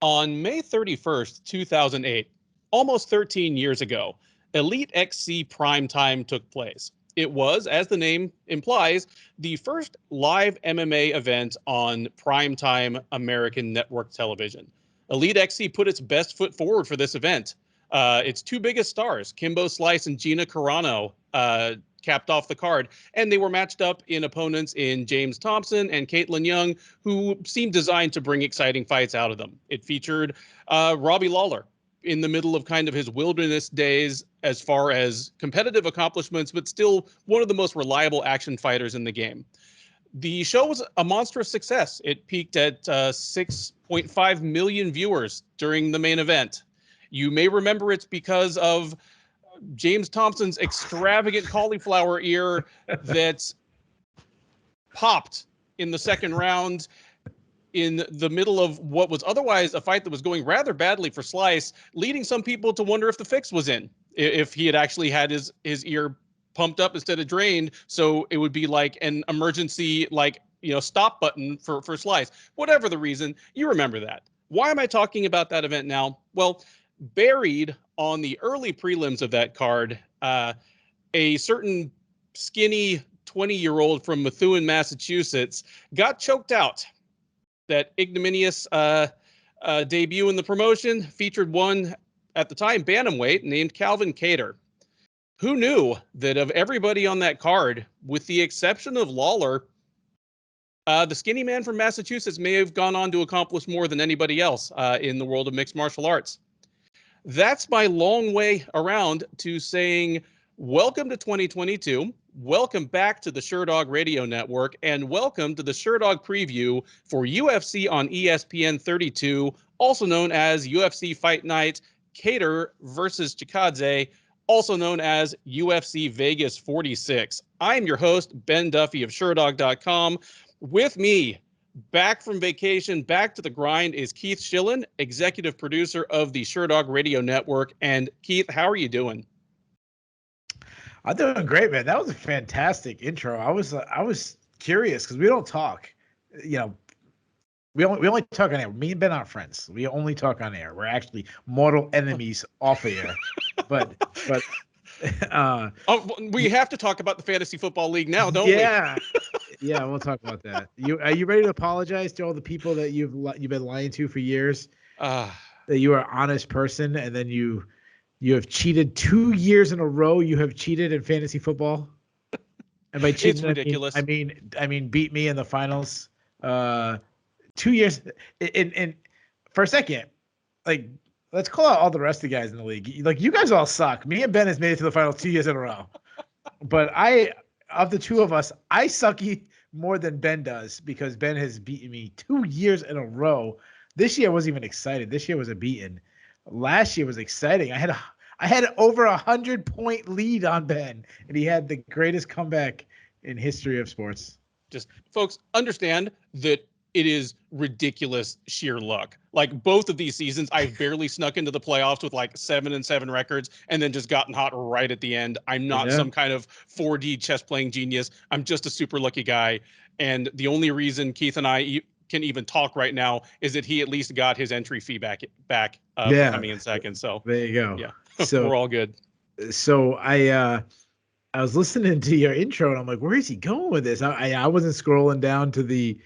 On May 31st, 2008, almost 13 years ago, Elite XC Primetime took place. It was, as the name implies, the first live MMA event on primetime American network television. Elite XC put its best foot forward for this event. Its two biggest stars, Kimbo Slice and Gina Carano, capped off the card, and they were matched up in opponents in James Thompson and Katlyn Young, who seemed designed to bring exciting fights out of them. It featured Robbie Lawler in the middle of kind of his wilderness days as far as competitive accomplishments, but still one of the most reliable action fighters in the game. The show was a monstrous success. It peaked at 6.5 million viewers during the main event. You may remember it's because of James Thompson's extravagant cauliflower ear that popped in the second round in the middle of what was otherwise a fight that was going rather badly for Slice, leading some people to wonder if the fix was in, if he had actually had his ear pumped up instead of drained, so it would be like an emergency, stop button for Slice. Whatever the reason, you remember that. Why am I talking about that event now? Well, buried on the early prelims of that card, a certain skinny 20-year-old from Methuen, Massachusetts, got choked out. That ignominious debut in the promotion featured one, at the time, bantamweight named Calvin Kattar. Who knew that of everybody on that card, with the exception of Lawler, the skinny man from Massachusetts may have gone on to accomplish more than anybody else in the world of mixed martial arts. That's my long way around to saying welcome to 2022, welcome back to the Sherdog Radio Network, and welcome to the Sherdog preview for UFC on ESPN 32, also known as UFC Fight Night Kattar versus Chikadze, also known as UFC Vegas 46. I'm your host, Ben Duffy of Sherdog.com. With me, back from vacation, back to the grind, is Keith Shillan, executive producer of the Sherdog Radio Network. And Keith, how are you doing? I'm doing great, man. That was a fantastic intro. I was curious because we don't talk. We only talk on air. Me and Ben aren't friends. We only talk on air. We're actually mortal enemies off of air. But we have to talk about the Fantasy Football League now, don't we? Yeah, we'll talk about that. Are you ready to apologize to all the people that you've been lying to for years? That you are an honest person, and then you have cheated 2 years in a row. You have cheated in fantasy football, and by cheating, it's ridiculous. I mean beat me in the finals. 2 years. And for a second, let's call out all the rest of the guys in the league. You guys all suck. Me and Ben has made it to the finals 2 years in a row, but of the two of us, I suck more than Ben does because Ben has beaten me 2 years in a row. This year I wasn't even excited. This year was a beaten. Last year was exciting. I had over 100-point lead on Ben, and he had the greatest comeback in history of sports. Just folks understand that it is ridiculous sheer luck. Like both of these seasons, I've barely snuck into the playoffs with 7-7 records and then just gotten hot right at the end. I'm not some kind of 4D chess playing genius. I'm just a super lucky guy. And the only reason Keith and I can even talk right now is that he at least got his entry fee back for coming in second. So there you go. Yeah, so we're all good. So I was listening to your intro and I'm like, where is he going with this? I wasn't scrolling down to the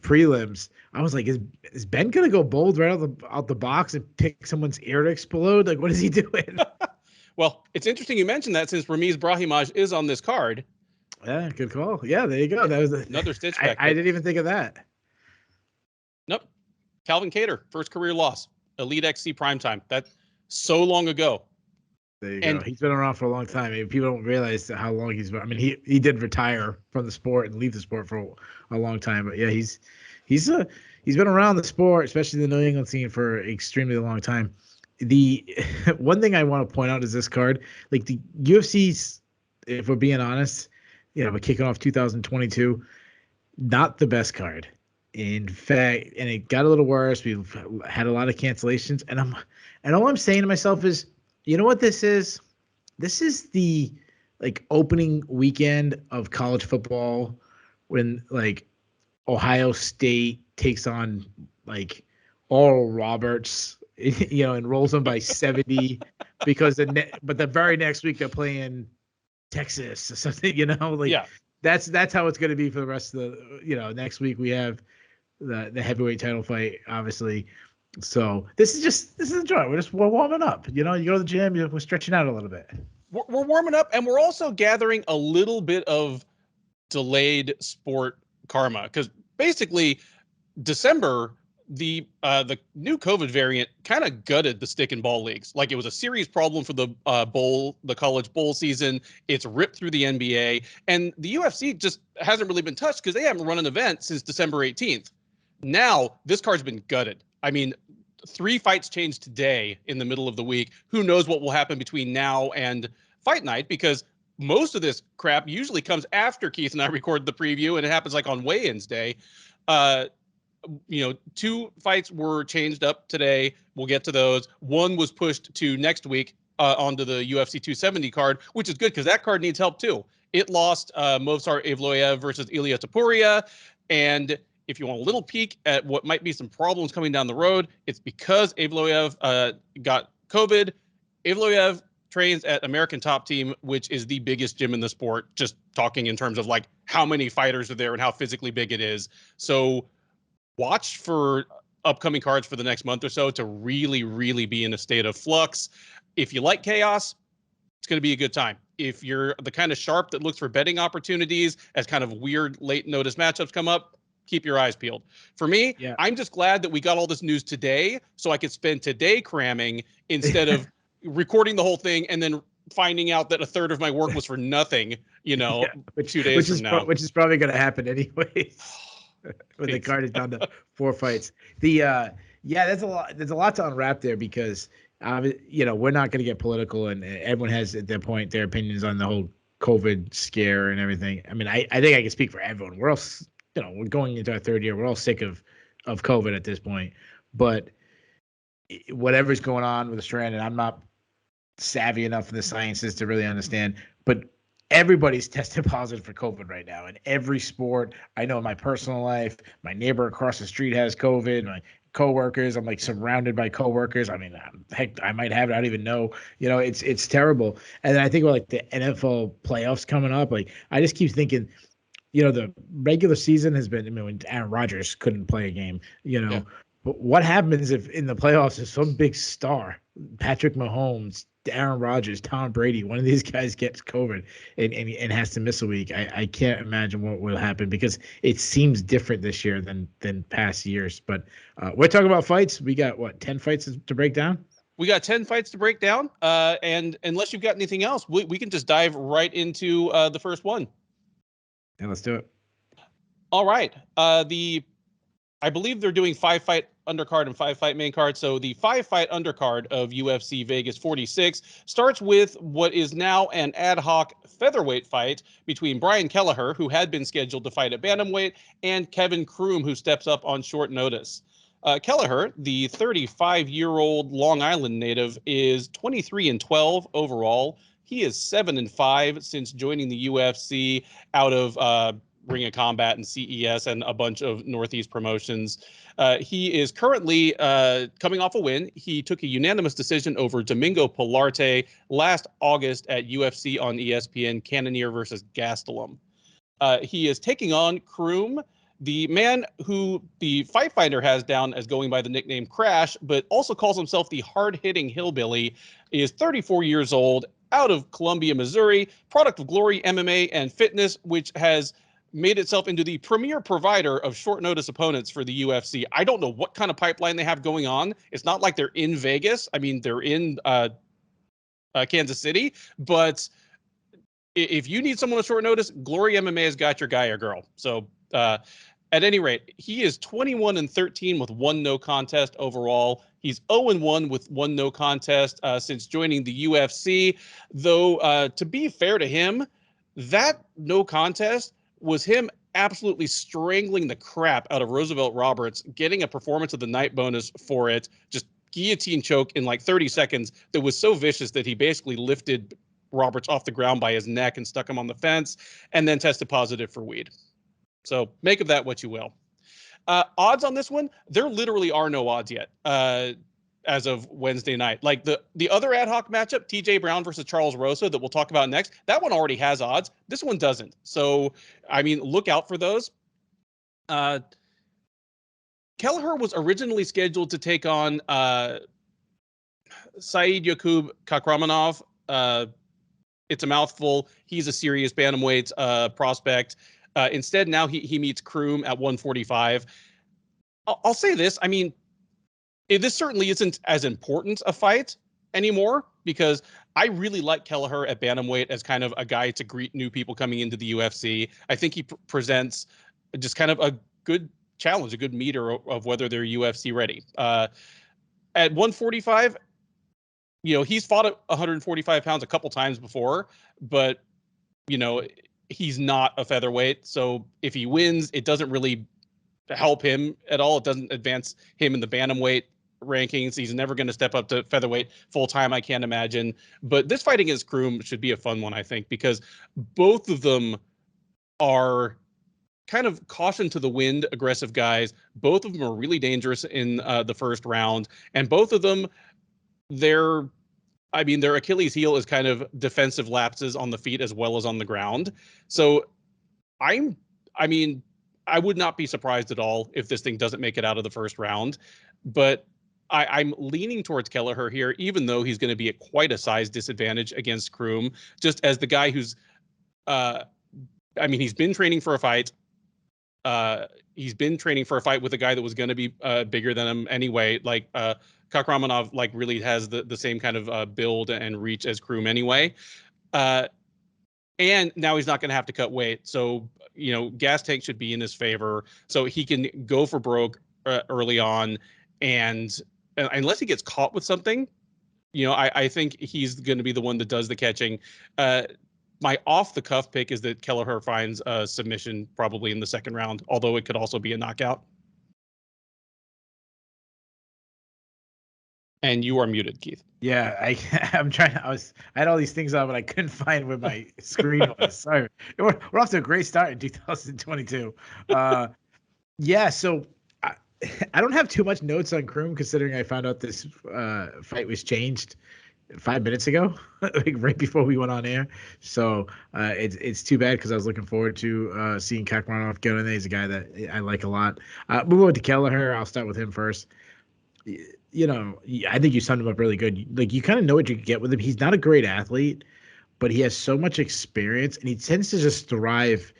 prelims. I was like, is Ben gonna go bold right out the box and pick someone's ear to explode? Like, what is he doing? Well, it's interesting you mentioned that since Ramiz Brahimaj is on this card. Yeah, good call. Yeah, there you go. That was another stitch back. I didn't even think of that. Nope. Calvin Kattar, first career loss. Elite XC primetime. That's so long ago. There you go. He's been around for a long time. I mean, people don't realize how long he's been. I mean, he did retire from the sport and leave the sport for a long time. But yeah, he's been around the sport, especially the New England scene, for an extremely long time. The one thing I want to point out is this card, like the UFC's, if we're being honest, we're kicking off 2022, not the best card. In fact, and it got a little worse. We've had a lot of cancellations, and all I'm saying to myself is, you know what this is? This is the opening weekend of college football when Ohio State takes on Oral Roberts, and rolls them by 70 because but the very next week they're playing Texas or something, Yeah. that's how it's going to be for the rest of the, next week we have the heavyweight title fight, obviously. So this is a joy. We're warming up. You go to the gym, we're stretching out a little bit. We're warming up, and we're also gathering a little bit of delayed sport karma, because basically December, the new COVID variant kind of gutted the stick and ball leagues. Like, it was a serious problem for the college bowl season. It's ripped through the NBA, and the UFC just hasn't really been touched because they haven't run an event since December 18th. Now this card's been gutted. I mean, 3 fights changed today in the middle of the week. Who knows what will happen between now and fight night, because most of this crap usually comes after Keith and I record the preview, and it happens like on weigh-ins day. 2 fights were changed up today. We'll get to those. 1 was pushed to next week onto the UFC 270 card, which is good because that card needs help too. It lost Movsar Evloev versus Ilia Topuria, and if you want a little peek at what might be some problems coming down the road, it's because Evloev got COVID. Evloev trains at American Top Team, which is the biggest gym in the sport, just talking in terms of like how many fighters are there and how physically big it is. So watch for upcoming cards for the next month or so to really, really be in a state of flux. If you like chaos, it's going to be a good time. If you're the kind of sharp that looks for betting opportunities as kind of weird late notice matchups come up, keep your eyes peeled. For me, yeah. I'm just glad that we got all this news today so I could spend today cramming instead of recording the whole thing and then finding out that a third of my work was for nothing, 2 days from now. Which is probably going to happen anyways. When the card is down to 4 fights. There's a lot to unwrap there because we're not going to get political, and everyone has at their point their opinions on the whole COVID scare and everything. I mean, I think I can speak for everyone. We're all we're going into our 3rd year. We're all sick of COVID at this point. But whatever's going on with the strand, and I'm not savvy enough in the sciences to really understand, but everybody's tested positive for COVID right now in every sport. I know in my personal life, my neighbor across the street has COVID. My coworkers, I'm like surrounded by coworkers. I mean, heck, I might have it. I don't even know. It's terrible. And then I think about like the NFL playoffs coming up. Like, I just keep thinking, the regular season has been, when Aaron Rodgers couldn't play a game, Yeah. But what happens if in the playoffs is some big star, Patrick Mahomes, Aaron Rodgers, Tom Brady, one of these guys gets COVID and has to miss a week? I can't imagine what will happen because it seems different this year than past years. But we're talking about fights. We got 10 fights to break down? We got 10 fights to break down. And unless you've got anything else, we can just dive right into the first one. Yeah, let's do it. All right. I believe they're doing 5-fight undercard and 5-fight main card. So the 5-fight undercard of UFC Vegas 46 starts with what is now an ad hoc featherweight fight between Brian Kelleher, who had been scheduled to fight at bantamweight, and Kevin Croom, who steps up on short notice. Kelleher, the 35-year-old Long Island native, is 23-12 overall. He is 7-5 since joining the UFC out of Ring of Combat and CES and a bunch of Northeast promotions. He is currently coming off a win. He took a unanimous decision over Domingo Pilarte last August at UFC on ESPN, Cannonier versus Gastelum. He is taking on Croom, the man who the Fight Finder has down as going by the nickname Crash, but also calls himself the hard-hitting hillbilly, is 34 years old, out of Columbia, Missouri, product of Glory MMA and Fitness, which has made itself into the premier provider of short notice opponents for the UFC. I don't know what kind of pipeline they have going on. It's not like they're in Vegas. I mean, they're in Kansas City, but if you need someone on short notice, Glory MMA has got your guy or girl. So at any rate, he is 21-13 with 1 no contest overall. He's 0-1 with 1 no contest since joining the UFC. Though, to be fair to him, that no contest was him absolutely strangling the crap out of Roosevelt Roberts, getting a performance of the night bonus for it, just guillotine choke in like 30 seconds that was so vicious that he basically lifted Roberts off the ground by his neck and stuck him on the fence, and then tested positive for weed. So make of that what you will. Odds on this one, there literally are no odds yet. As of Wednesday night, like the other ad hoc matchup, TJ Brown versus Charles Rosa, that we'll talk about next, that one already has odds. This one doesn't. So, I mean, look out for those. Kelleher was originally scheduled to take on Saeed Yakub Kakramanov. It's a mouthful. He's a serious bantamweight prospect. Instead, now he meets Croom at 145. I'll say this. I mean, this certainly isn't as important a fight anymore, because I really like Kelleher at bantamweight as kind of a guy to greet new people coming into the UFC. I think he presents just kind of a good challenge, a good meter of whether they're UFC ready. At 145, you know, he's fought at 145 pounds a couple times before, but, you know, he's not a featherweight. So if he wins, it doesn't really help him at all. It doesn't advance him in the bantamweight rankings. He's never going to step up to featherweight full time, I can't imagine. But this fight against Croom should be a fun one, I think, because both of them are kind of caution to the wind aggressive guys. Both of them are really dangerous in the first round, and both of them, their Achilles heel is kind of defensive lapses on the feet as well as on the ground. So I would not be surprised at all if this thing doesn't make it out of the first round, but I'm leaning towards Kelleher here, even though he's going to be at quite a size disadvantage against Croom, just as the guy who's, he's been training for a fight. He's been training for a fight with a guy that was going to be bigger than him anyway. Like Kakramanov, like really has the same kind of build and reach as Croom anyway. And now he's not going to have to cut weight. So, you know, gas tank should be in his favor. So he can go for broke early on. And unless he gets caught with something, you know, I think he's going to be the one that does the catching. My off-the-cuff pick is that Kelleher finds a submission probably in the second round, although it could also be a knockout. And you are muted, Keith. Yeah, I'm trying. I had all these things on, but I couldn't find where my screen was. Sorry, we're off to a great start in 2022. Yeah, so I don't have too much notes on Croom, considering I found out this fight was changed 5 minutes ago, like right before we went on air. So it's too bad, because I was looking forward to seeing Kakramanov get in there. He's a guy that I like a lot. Move on to Kelleher. I'll start with him first. You know, I think you summed him up really good. Like, you kind of know what you can get with him. He's not a great athlete, but he has so much experience, and he tends to just thrive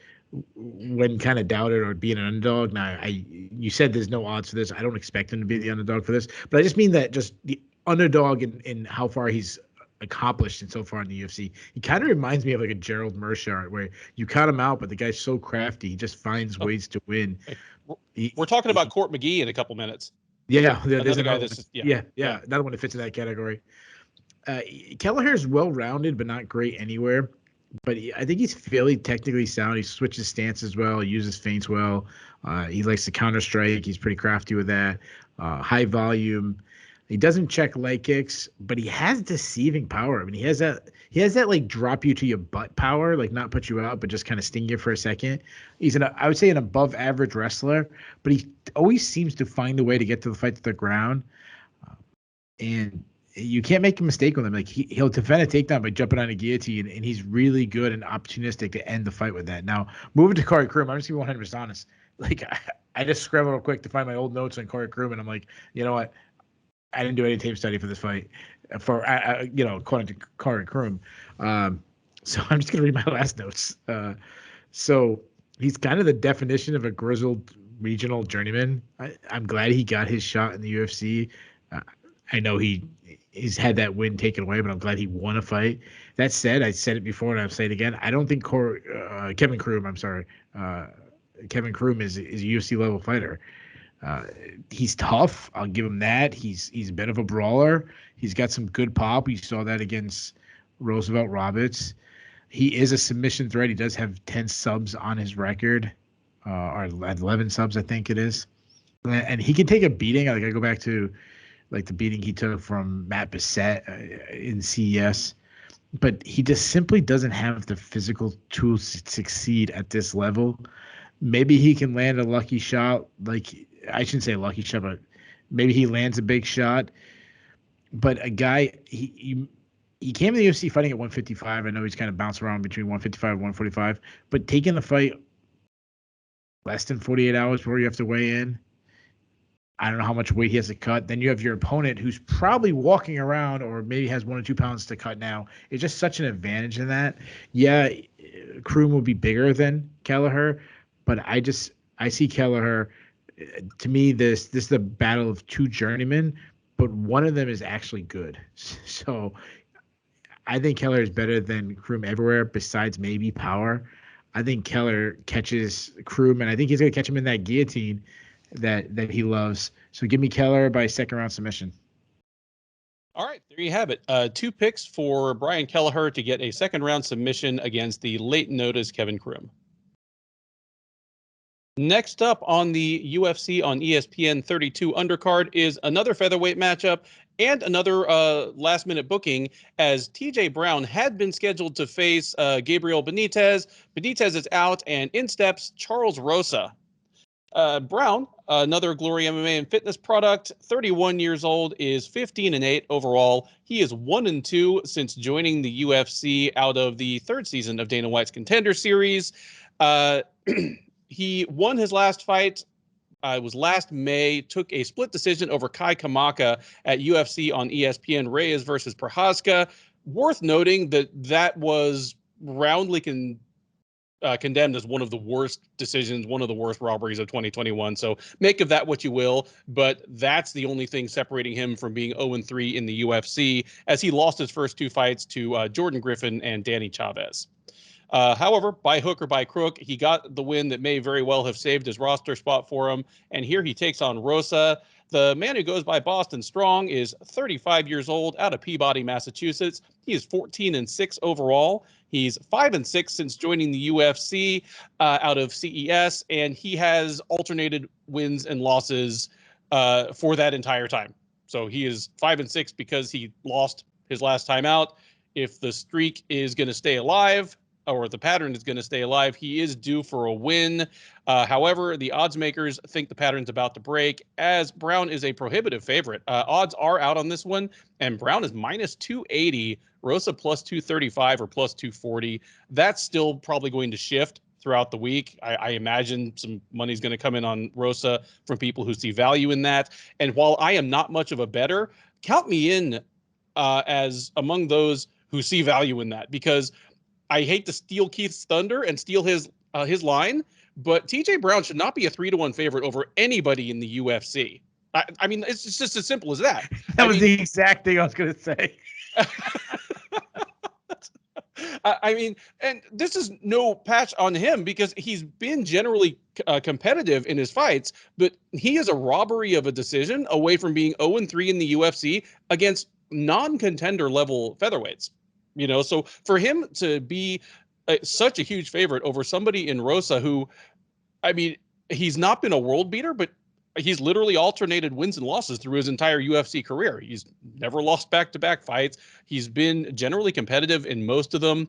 when kind of doubted or being an underdog. Now, you said there's no odds for this. I don't expect him to be the underdog for this, but I just mean that just the underdog in how far he's accomplished and so far in the UFC. He kind of reminds me of like a Gerald Meerschaert, where you cut him out, but the guy's so crafty. He just finds ways to win. We're talking about Court McGee in a couple minutes. Yeah, there's another guy. Yeah, another one that fits in that category. Kelleher is well-rounded, but not great anywhere. But I think he's fairly technically sound. He switches stances well. He uses feints well. He likes to counter strike. He's pretty crafty with that. High volume. He doesn't check leg kicks, but he has deceiving power. I mean, he has that like drop you to your butt power, like not put you out, but just kind of sting you for a second. He's I would say an above average wrestler, but he always seems to find a way to get to the fight to the ground. And you can't make a mistake with him. Like he'll defend a takedown by jumping on a guillotine, and he's really good and opportunistic to end the fight with that. Now, moving to Corey Croom, I'm just going to be 100% honest. Like I just scrambled real quick to find my old notes on Corey Croom, and I'm like, you know what? I didn't do any tape study for this fight, according to Corey Croom. So I'm just going to read my last notes. So he's kind of the definition of a grizzled regional journeyman. I'm glad he got his shot in the UFC. I know he's had that win taken away, but I'm glad he won a fight. That said, I said it before and I'll say it again. I don't think Kevin Croom Kevin Croom is a UFC level fighter. He's tough. I'll give him that. He's a bit of a brawler. He's got some good pop. We saw that against Roosevelt Roberts. He is a submission threat. He does have 10 subs on his record, or 11 subs, I think it is. And he can take a beating. Like I go back to like the beating he took from Matt Bissett in CES. But he just simply doesn't have the physical tools to succeed at this level. maybe he can land a lucky shot. Like, I shouldn't say a lucky shot, but maybe he lands a big shot. But a guy, he came to the UFC fighting at 155. I know he's kind of bounced around between 155 and 145, but taking the fight less than 48 hours before you have to weigh in, I don't know how much weight he has to cut. Then you have your opponent who's probably walking around or maybe has 1 or 2 pounds to cut now. It's just such an advantage in that. Yeah, Croom will be bigger than Kelleher, but I see Kelleher. To me, this is the battle of two journeymen, but one of them is actually good. So I think Kelleher is better than Croom everywhere besides maybe power. I think Kelleher catches Croom, and I think he's going to catch him in that guillotine that he loves. So give me Kelleher by second round submission. All right, there you have it. 2 picks for Brian Kelleher to get a second round submission against the late notice Kevin Croom. Next up on the UFC on ESPN 32 undercard is another featherweight matchup and another last-minute booking, as TJ Brown had been scheduled to face Gabriel Benitez. Benitez is out, and in steps Charles Rosa. Brown, another Glory MMA and fitness product, 31 years old, is 15-8 overall. He is 1-2 since joining the UFC out of the 3rd season of Dana White's Contender Series. He won his last fight. It was last May, took a split decision over Kai Kamaka at UFC on ESPN, Reyes versus Prochazka. Worth noting that was roundly condemned as one of the worst decisions, one of the worst robberies of 2021. So make of that what you will, but that's the only thing separating him from being 0-3 in the UFC, as he lost his first 2 fights to Jordan Griffin and Danny Chavez. However, by hook or by crook, he got the win that may very well have saved his roster spot for him. And here he takes on Rosa. The man who goes by Boston Strong is 35 years old, out of Peabody, Massachusetts. He is 14-6 overall. He's 5-6 since joining the UFC out of CES, and he has alternated wins and losses for that entire time. So he is 5-6 because he lost his last time out. If the streak is going to stay alive, or the pattern is going to stay alive, he is due for a win. However, the odds makers think the pattern's about to break, as Brown is a prohibitive favorite. Odds are out on this one, and Brown is minus 280, Rosa plus 235 or plus 240. That's still probably going to shift throughout the week. I imagine some money's going to come in on Rosa from people who see value in that. And while I am not much of a bettor, count me in as among those who see value in that, because I hate to steal Keith's thunder and steal his line, but TJ Brown should not be a 3-1 favorite over anybody in the UFC. I mean, it's just as simple as that. That was the exact thing I was going to say. I mean, and this is no patch on him, because he's been generally competitive in his fights, but he is a robbery of a decision away from being 0-3 in the UFC against non-contender level featherweights. You know, so for him to be such a huge favorite over somebody in Rosa who, I mean, he's not been a world beater, but he's literally alternated wins and losses through his entire UFC career. He's never lost back-to-back fights. He's been generally competitive in most of them.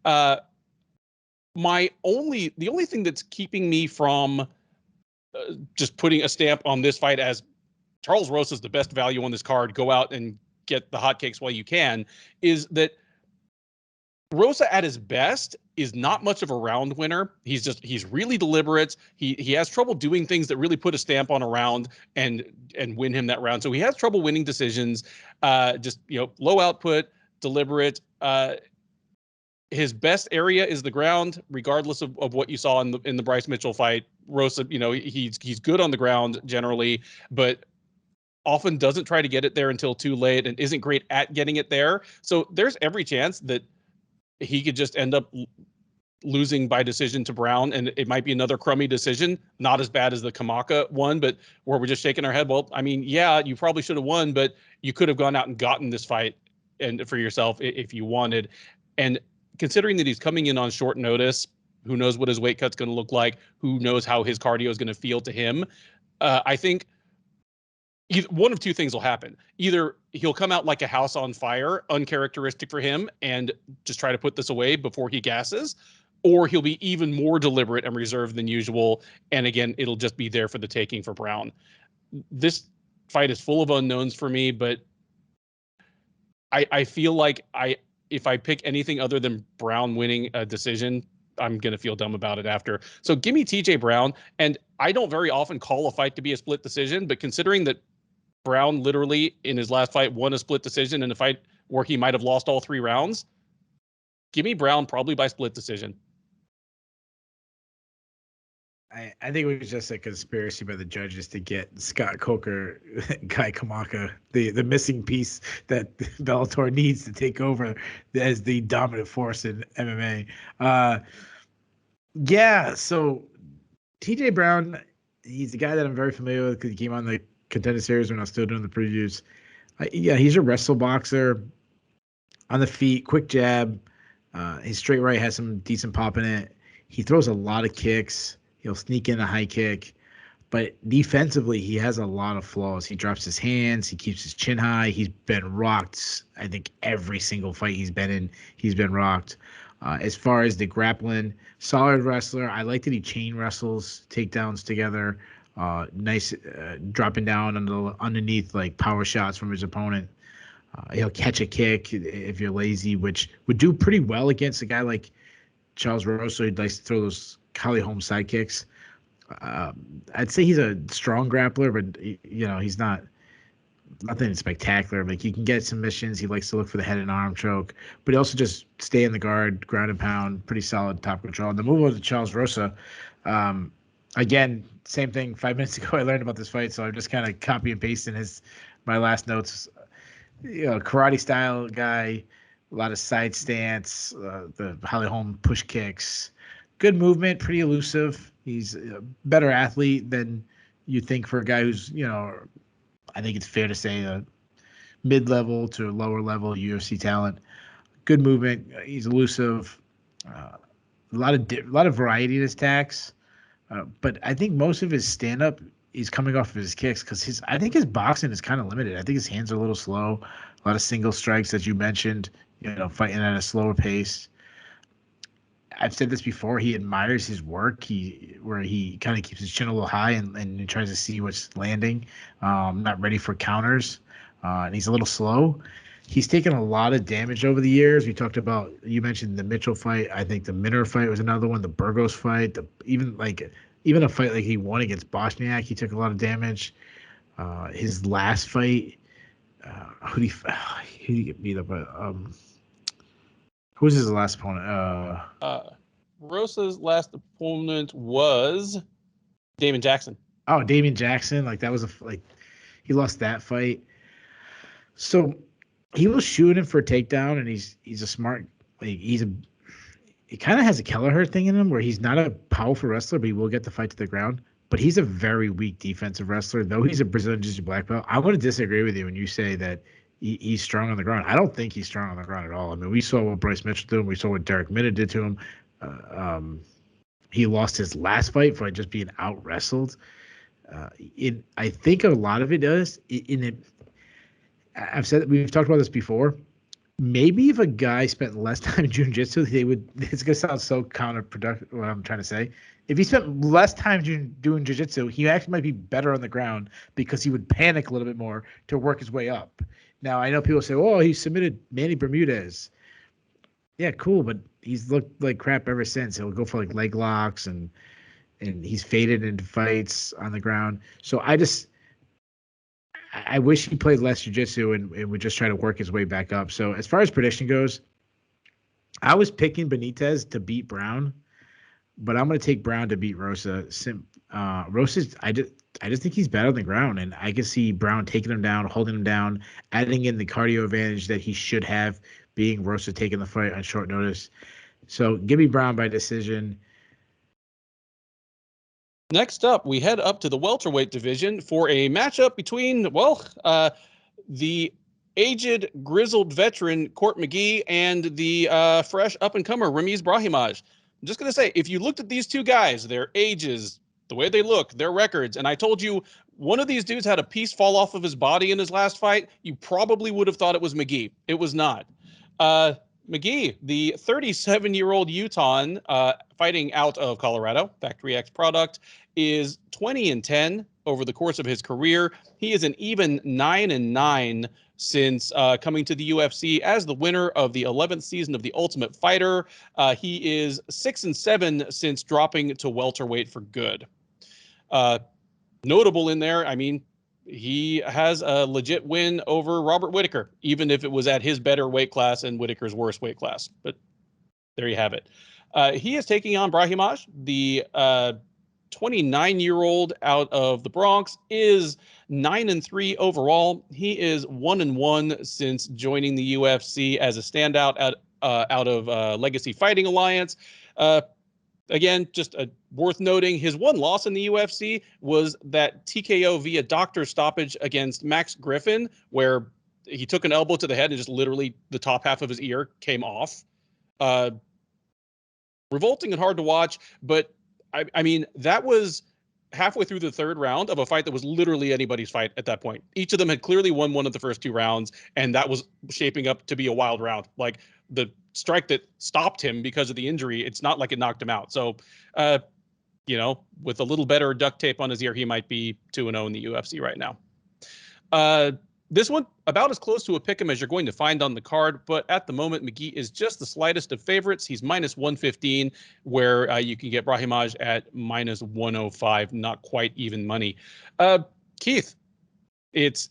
The only thing that's keeping me from just putting a stamp on this fight as Charles Rosa is the best value on this card, go out and get the hotcakes while you can, is that Rosa at his best is not much of a round winner. He's really deliberate. He has trouble doing things that really put a stamp on a round and win him that round. So he has trouble winning decisions. Just, you know, low output, deliberate. His best area is the ground, regardless of what you saw in the Bryce Mitchell fight. Rosa, you know, he's good on the ground generally, but often doesn't try to get it there until too late and isn't great at getting it there. So there's every chance that he could just end up losing by decision to Brown, and it might be another crummy decision, not as bad as the Kamaka one, but where we're just shaking our head. Well, I mean, yeah, you probably should have won, but you could have gone out and gotten this fight and for yourself if you wanted. And considering that he's coming in on short notice, who knows what his weight cut's going to look like? Who knows how his cardio is going to feel to him? I think one of two things will happen. Either he'll come out like a house on fire, uncharacteristic for him, and just try to put this away before he gasses, or he'll be even more deliberate and reserved than usual. And again, it'll just be there for the taking for Brown. This fight is full of unknowns for me, but I feel like if I pick anything other than Brown winning a decision, I'm going to feel dumb about it after. So give me TJ Brown. And I don't very often call a fight to be a split decision, but considering that Brown literally in his last fight won a split decision in a fight where he might have lost all 3 rounds, give me Brown probably by split decision. I think it was just a conspiracy by the judges to get Scott Coker, Guy Kamaka, the missing piece that Bellator needs to take over as the dominant force in MMA. Yeah, so TJ Brown, he's a guy that I'm very familiar with because he came on the Contender Series when I was still doing the previews. Yeah, he's a wrestle boxer on the feet, quick jab. His straight right has some decent pop in it. He throws a lot of kicks. He'll sneak in a high kick, but defensively, he has a lot of flaws. He drops his hands. He keeps his chin high. He's been rocked. I think every single fight he's been in, he's been rocked. As far as the grappling, solid wrestler. I like that he chain wrestles, takedowns together. Nice dropping down underneath like power shots from his opponent. He'll catch a kick if you're lazy, which would do pretty well against a guy like Charles Rosa, who likes to throw those Holmes sidekicks. I'd say he's a strong grappler, but he's nothing spectacular. Like he can get submissions. He likes to look for the head and arm choke, but he also just stay in the guard, ground and pound, pretty solid top control. And the move over to Charles Rosa, again, same thing. 5 minutes ago, I learned about this fight, so I'm just kind of copy and pasting my last notes. Karate style guy, a lot of side stance, the Holmes push kicks. Good movement, pretty elusive. He's a better athlete than you think for a guy who's, I think it's fair to say a mid-level to lower level UFC talent. Good movement. He's elusive. A lot of variety in his attacks. But I think most of his stand-up is coming off of his kicks because I think his boxing is kind of limited. I think his hands are a little slow. A lot of single strikes, as you mentioned, fighting at a slower pace. I've said this before. He admires his work. Where he kind of keeps his chin a little high and he tries to see what's landing. Not ready for counters, and he's a little slow. He's taken a lot of damage over the years. You mentioned the Mitchell fight. I think the Minner fight was another one. The Burgos fight. Even a fight like he won against Bosniak, he took a lot of damage. His last fight, who did he get beat up by? Who was his last opponent? Rosa's last opponent was Damon Jackson. Oh, Damon Jackson. Like that was he lost that fight. So he was shooting for a takedown, and he's a smart. He kind of has a Kelleher thing in him where he's not a powerful wrestler, but he will get the fight to the ground. But he's a very weak defensive wrestler, though he's a Brazilian Jiu-Jitsu black belt. I want to disagree with you when you say that he's strong on the ground. I don't think he's strong on the ground at all. I mean, we saw what Bryce Mitchell did. We saw what Derek Minner did to him. He lost his last fight for just being out wrestled. I think a lot of it does. I've said we've talked about this before. Maybe if a guy spent less time in jiu-jitsu, it's gonna sound so counterproductive. What I'm trying to say, if he spent less time doing jiu-jitsu, he actually might be better on the ground because he would panic a little bit more to work his way up. Now I know people say, "Oh, he submitted Manny Bermudez." Yeah, cool, but he's looked like crap ever since. He'll go for like leg locks and he's faded into fights on the ground. So I wish he played less jiu-jitsu and would just try to work his way back up. So as far as prediction goes, I was picking Benitez to beat Brown, but I'm going to take Brown to beat Rosa. Rosa's, I just think he's better on the ground, and I can see Brown taking him down, holding him down, adding in the cardio advantage that he should have, being Rosa taking the fight on short notice. So give me Brown by decision. Next up, we head up to the welterweight division for a matchup between, the aged, grizzled veteran Court McGee and the fresh up-and-comer Ramiz Brahimaj. I'm just going to say, if you looked at these two guys, their ages, the way they look, their records, and I told you one of these dudes had a piece fall off of his body in his last fight, you probably would have thought it was McGee. It was not. McGee, the 37-year-old Utahn, fighting out of Colorado, Factory X product, is 20-10 over the course of his career. He is an even 9-9 since coming to the UFC as the winner of the 11th season of The Ultimate Fighter. He is 6-7 since dropping to welterweight for good. Notable in there, I mean, he has a legit win over Robert Whittaker, even if it was at his better weight class and Whittaker's worst weight class. But there you have it. He is taking on Brahimaj, the 29-year-old out of the Bronx, is 9-3 overall. He is 1-1 since joining the UFC as a standout out of Legacy Fighting Alliance. Again, just worth noting, his one loss in the UFC was that TKO via doctor stoppage against Max Griffin, where he took an elbow to the head and just literally the top half of his ear came off. Revolting and hard to watch, but I mean, that was halfway through the third round of a fight that was literally anybody's fight at that point. Each of them had clearly won one of the first two rounds, and that was shaping up to be a wild round. Like, the strike that stopped him because of the injury, it's not like it knocked him out. So, with a little better duct tape on his ear, he might be 2-0 in the UFC right now. This one, about as close to a pick'em as you're going to find on the card, but at the moment, McGee is just the slightest of favorites. He's -115, where you can get Brahimaj at -105, not quite even money. Keith, it's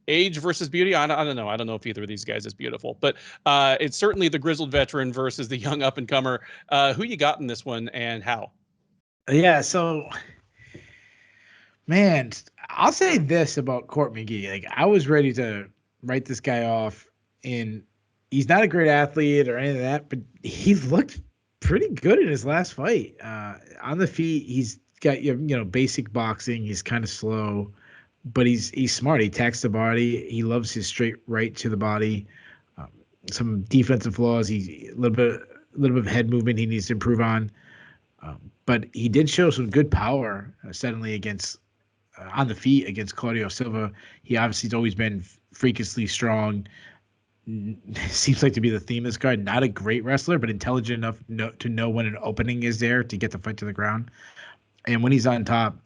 age versus beauty. I don't know. I don't know if either of these guys is beautiful, but it's certainly the grizzled veteran versus the young up-and-comer. Who you got in this one and how? Yeah, so, man, I'll say this about Court McGee. Like, I was ready to write this guy off, and he's not a great athlete or any of that, but he looked pretty good in his last fight. On the feet, he's got basic boxing. He's kind of slow, but he's smart. He attacks the body. He loves his straight right to the body. Some defensive flaws. He a little bit of head movement he needs to improve on. But he did show some good power suddenly against on the feet against Claudio Silva. He obviously has always been freakishly strong. Seems like to be the theme of this card. Not a great wrestler, but intelligent enough to know when an opening is there to get the fight to the ground. And when he's on top,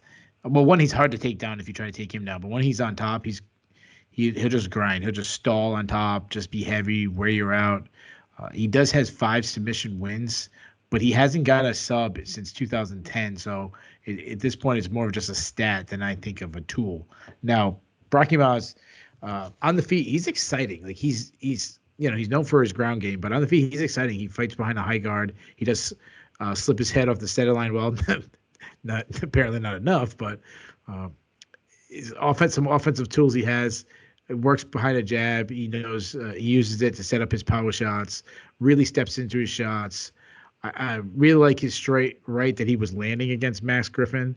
well, one, he's hard to take down if you try to take him down. But when he's on top, he'll just grind. He'll just stall on top, just be heavy, wear you out. He has 5 submission wins, but he hasn't got a sub since 2010. So at this point, it's more of just a stat than I think of a tool. Now, Brahimaj, on the feet, he's exciting. Like he's known for his ground game, but on the feet, he's exciting. He fights behind a high guard. He does slip his head off the center line well. Not enough, but his offensive tools he has. It works behind a jab. He knows he uses it to set up his power shots. Really steps into his shots. I really like his straight right that he was landing against Max Griffin.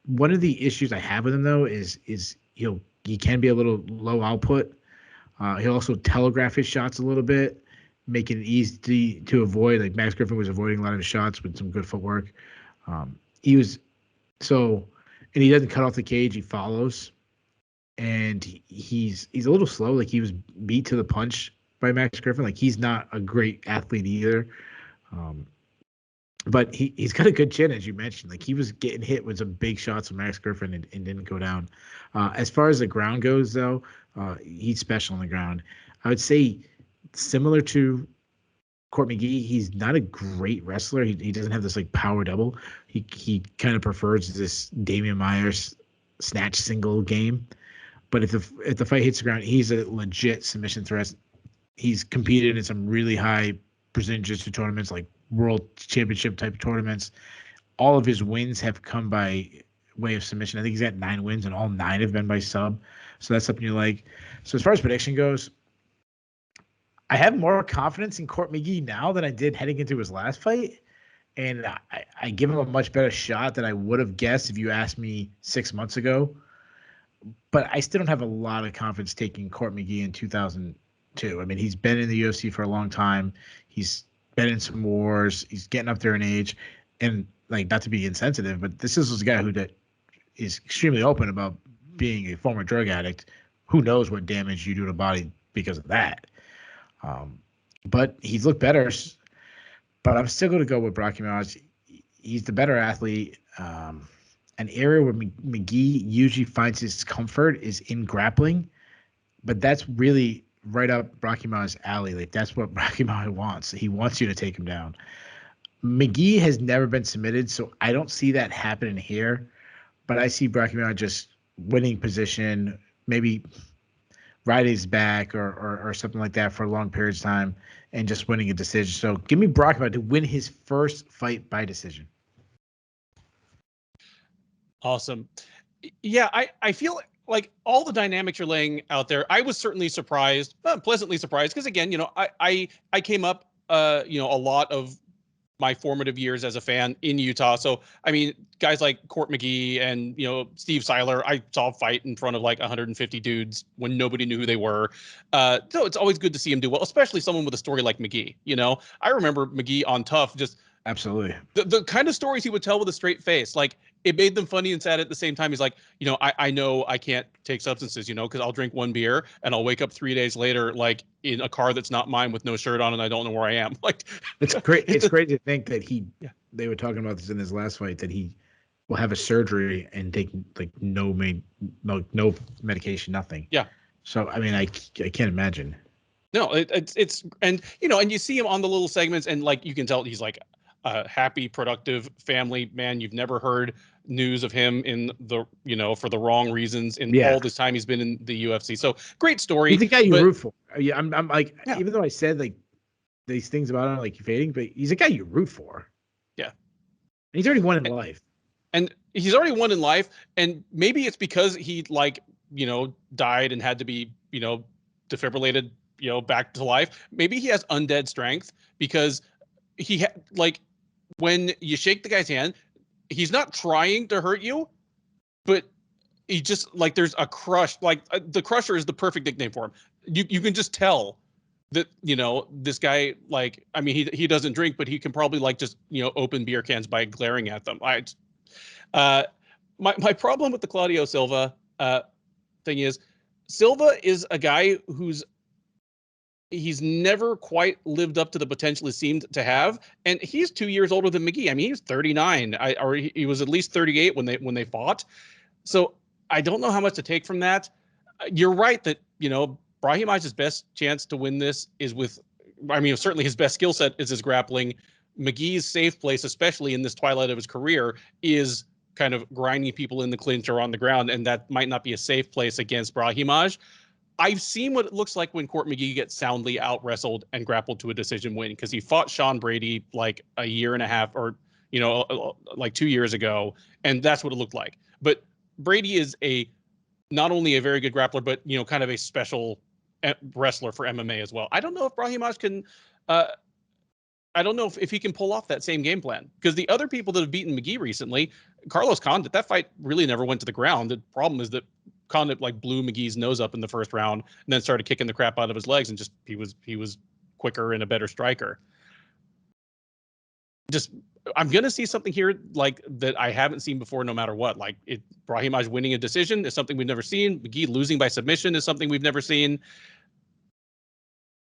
One of the issues I have with him though is he can be a little low output. He'll also telegraph his shots a little bit, make it easy to avoid. Like Max Griffin was avoiding a lot of his shots with some good footwork. And he doesn't cut off the cage. He follows, and he's a little slow. Like he was beat to the punch by Max Griffin. Like he's not a great athlete either. But he's got a good chin, as you mentioned. Like he was getting hit with some big shots from Max Griffin and didn't go down. As far as the ground goes, though, he's special on the ground. I would say similar to Court McGee, he's not a great wrestler. He doesn't have this like power double. He kind of prefers this Damian Myers snatch single game. But if the fight hits the ground, he's a legit submission threat. He's competed in some really high percentages to tournaments like world championship type tournaments. All of his wins have come by way of submission. I think he's got 9 wins, and all 9 have been by sub. So that's something you like. So as far as prediction goes, I have more confidence in Court McGee now than I did heading into his last fight. And I give him a much better shot than I would have guessed if you asked me 6 months ago. But I still don't have a lot of confidence taking Court McGee in 2002. I mean, he's been in the UFC for a long time. He's been in some wars. He's getting up there in age. And, like, not to be insensitive, but this is a guy who is extremely open about being a former drug addict. Who knows what damage you do to the body because of that. but he's looked better. But I'm still going to go with Brahimaj. He's the better athlete. An area where McGee usually finds his comfort is in grappling, but that's really right up Brahimaj's alley. Like that's what Brahimaj wants. He wants you to take him down. McGee has never been submitted, so I don't see that happening here. But I see Brahimaj just winning position, maybe riding his back or something like that for a long period of time and just winning a decision. So give me Brahimaj to win his first fight by decision. Awesome. Yeah, I feel like all the dynamics you're laying out there, I was certainly surprised, pleasantly surprised, because again, I came up, a lot of my formative years as a fan in Utah. So, I mean, guys like Court McGee and, Steve Seiler, I saw fight in front of like 150 dudes when nobody knew who they were. So it's always good to see him do well, especially someone with a story like McGee. I remember McGee on Tough, just absolutely the kind of stories he would tell with a straight face. Like, it made them funny and sad at the same time. He's like, I know I can't take substances, because I'll drink one beer and I'll wake up 3 days later, like in a car that's not mine with no shirt on and I don't know where I am. Like, it's great. It's great to think that they were talking about this in his last fight, that he will have a surgery and take like no medication, nothing. Yeah. So, I mean, I can't imagine. No, it's and you see him on the little segments and like, you can tell he's like a happy, productive family man. You've never heard news of him in the, for the wrong reasons in all this time he's been in the UFC. So great story. He's the guy you root for. Yeah, I'm like, even though I said like these things about him, like fading, but he's a guy you root for. Yeah. And he's already won in life. And he's already won in life. And maybe it's because he died and had to be, defibrillated, back to life. Maybe he has undead strength because he when you shake the guy's hand, he's not trying to hurt you, but he just like, there's a crush. Like the Crusher is the perfect nickname for him. You can just tell that, this guy, like, I mean, he doesn't drink, but he can probably like just, open beer cans by glaring at them. My problem with the Claudio Silva thing is Silva is a guy he's never quite lived up to the potential he seemed to have, and he's 2 years older than McGee. I mean, he was 39, or he was at least 38 when they fought. So I don't know how much to take from that. You're right that Brahimaj's best chance to win this is with, I mean, certainly his best skill set is his grappling. McGee's safe place, especially in this twilight of his career, is kind of grinding people in the clinch or on the ground, and that might not be a safe place against Brahimaj. I've seen what it looks like when Court McGee gets soundly out-wrestled and grappled to a decision win, because he fought Sean Brady like a year and a half or, like 2 years ago, and that's what it looked like. But Brady is not only a very good grappler, but, kind of a special wrestler for MMA as well. I don't know if Brahimaj can I don't know if he can pull off that same game plan, because the other people that have beaten McGee recently, Carlos Condit, that fight really never went to the ground. The problem is that Condit like blew McGee's nose up in the first round and then started kicking the crap out of his legs, and just he was quicker and a better striker. Just, I'm going to see something here like that I haven't seen before, no matter what. Like Brahimaj winning a decision is something we've never seen. McGee losing by submission is something we've never seen.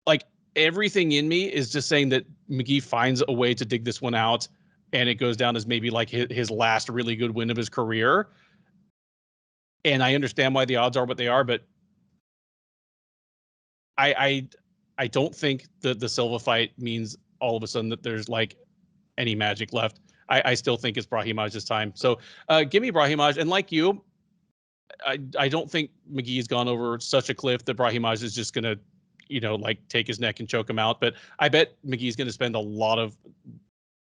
Like, everything in me is just saying that McGee finds a way to dig this one out, and it goes down as maybe like his last really good win of his career. And I understand why the odds are what they are, but I don't think that the Silva fight means all of a sudden that there's like any magic left. I still think it's Brahimaj's time. So give me Brahimaj. And like you, I don't think McGee's gone over such a cliff that Brahimaj is just going to, like take his neck and choke him out. But I bet McGee's going to spend a lot of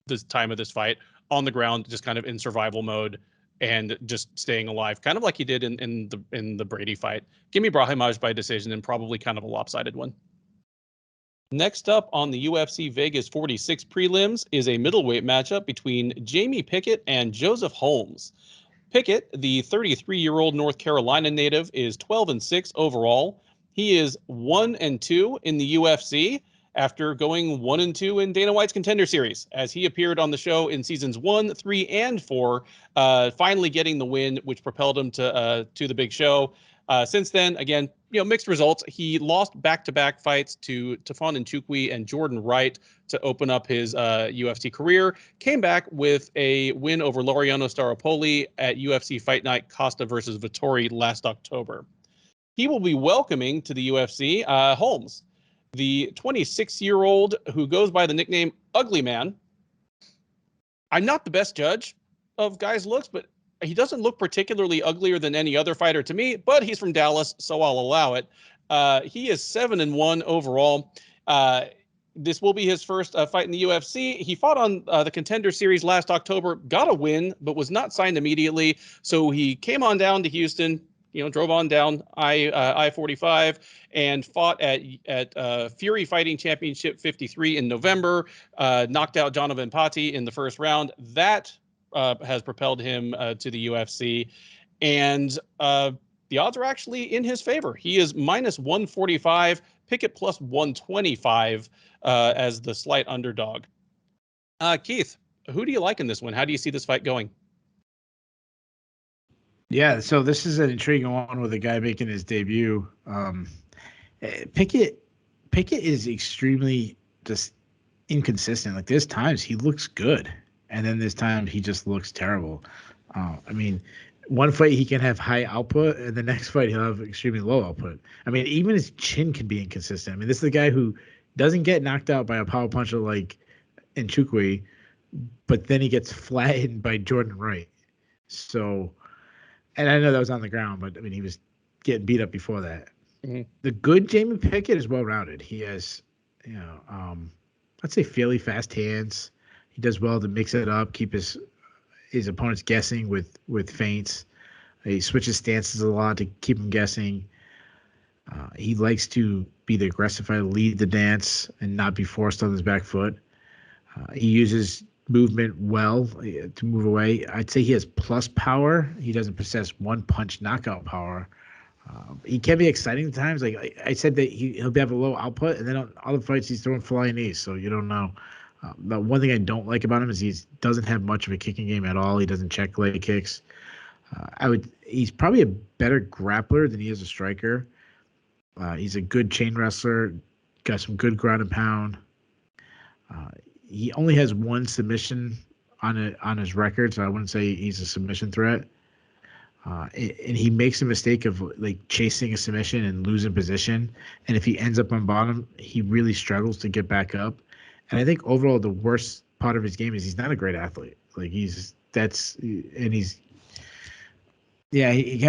the time of this fight on the ground, just kind of in survival mode and just staying alive, kind of like he did in the Brady fight. Give me Brahimaj by decision, and probably kind of a lopsided one. Next up on the UFC Vegas 46 prelims is a middleweight matchup between Jamie Pickett and Joseph Holmes. Pickett, the 33-year-old North Carolina native, is 12-6 overall. He is 1-2 in the UFC after going 1-2 in Dana White's Contender Series, as he appeared on the show in seasons 1, 3, and 4, finally getting the win, which propelled him to the big show. Since then, again, mixed results. He lost back-to-back fights to Tafon Nchukwi and Jordan Wright to open up his UFC career. Came back with a win over Laureano Staropoli at UFC Fight Night Costa versus Vittori last October. He will be welcoming to the UFC Holmes, the 26-year-old who goes by the nickname Ugly Man. I'm not the best judge of guys' looks, but he doesn't look particularly uglier than any other fighter to me, but he's from Dallas, so I'll allow it. He is 7-1 overall. This will be his first fight in the UFC. He fought on the Contender Series last October, got a win, but was not signed immediately. So he came on down to Houston, drove on down I-45 and fought at Fury Fighting Championship 53 in November, knocked out Jonathan Patti in the first round. That has propelled him to the UFC. And the odds are actually in his favor. He is minus 145, Pickett plus 125 as the slight underdog. Keith, who do you like in this one? How do you see this fight going? Yeah, so this is an intriguing one with a guy making his debut. Pickett is extremely just inconsistent. Like there's times he looks good, and then there's times he just looks terrible. I mean, one fight he can have high output, and the next fight he'll have extremely low output. I mean, even his chin can be inconsistent. I mean, this is the guy who doesn't get knocked out by a power puncher like Nchukwi, but then he gets flattened by Jordan Wright. So, and I know that was on the ground, but I mean, he was getting beat up before that. Mm-hmm. The good Jamie Pickett is well-rounded. He has, I'd say fairly fast hands. He does well to mix it up, keep his opponents guessing with feints. He switches stances a lot to keep them guessing. He likes to be the aggressive fighter, lead the dance, and not be forced on his back foot. He uses movement well to move away. I'd say he has plus power. He doesn't possess one-punch knockout power. He can be exciting at times. Like I said, that he'll have a low output, and then on other fights he's throwing flying knees, so you don't know. The one thing I don't like about him is he doesn't have much of a kicking game at all. He doesn't check leg kicks. He's probably a better grappler than he is a striker. He's a good chain wrestler, got some good ground and pound. He only has one submission on his record, so I wouldn't say he's a submission threat. And he makes a mistake of like chasing a submission and losing position. And if he ends up on bottom, he really struggles to get back up. And I think overall the worst part of his game is he's not a great athlete. Like he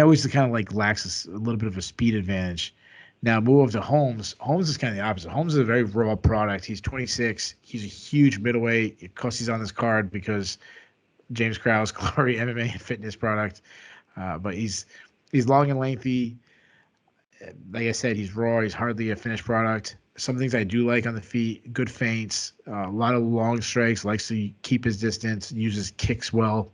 always kind of like lacks a little bit of a speed advantage. Now move over to Holmes. Holmes is kind of the opposite. Holmes is a very raw product. He's 26. He's a huge middleweight. Of course, he's on this card because James Krause, Glory MMA and fitness product. But he's long and lengthy. Like I said, he's raw. He's hardly a finished product. Some things I do like on the feet, good feints, a lot of long strikes, likes to keep his distance, uses kicks well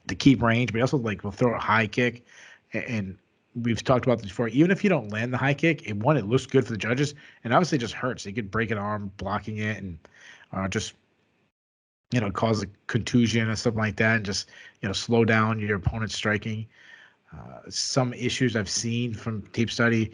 to keep range, but he also will throw a high kick. And we've talked about this before. Even if you don't land the high kick, it looks good for the judges, and obviously it just hurts. They could break an arm blocking it and just cause a contusion and stuff like that, and just slow down your opponent's striking. Some issues I've seen from tape study,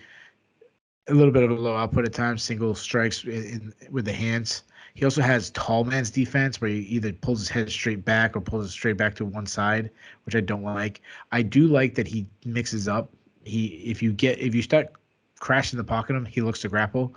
a little bit of a low output at times, single strikes with the hands. He also has tall man's defense where he either pulls his head straight back or pulls it straight back to one side, which I don't like. I do like that he mixes up. If you start crashing the pocket him, he looks to grapple.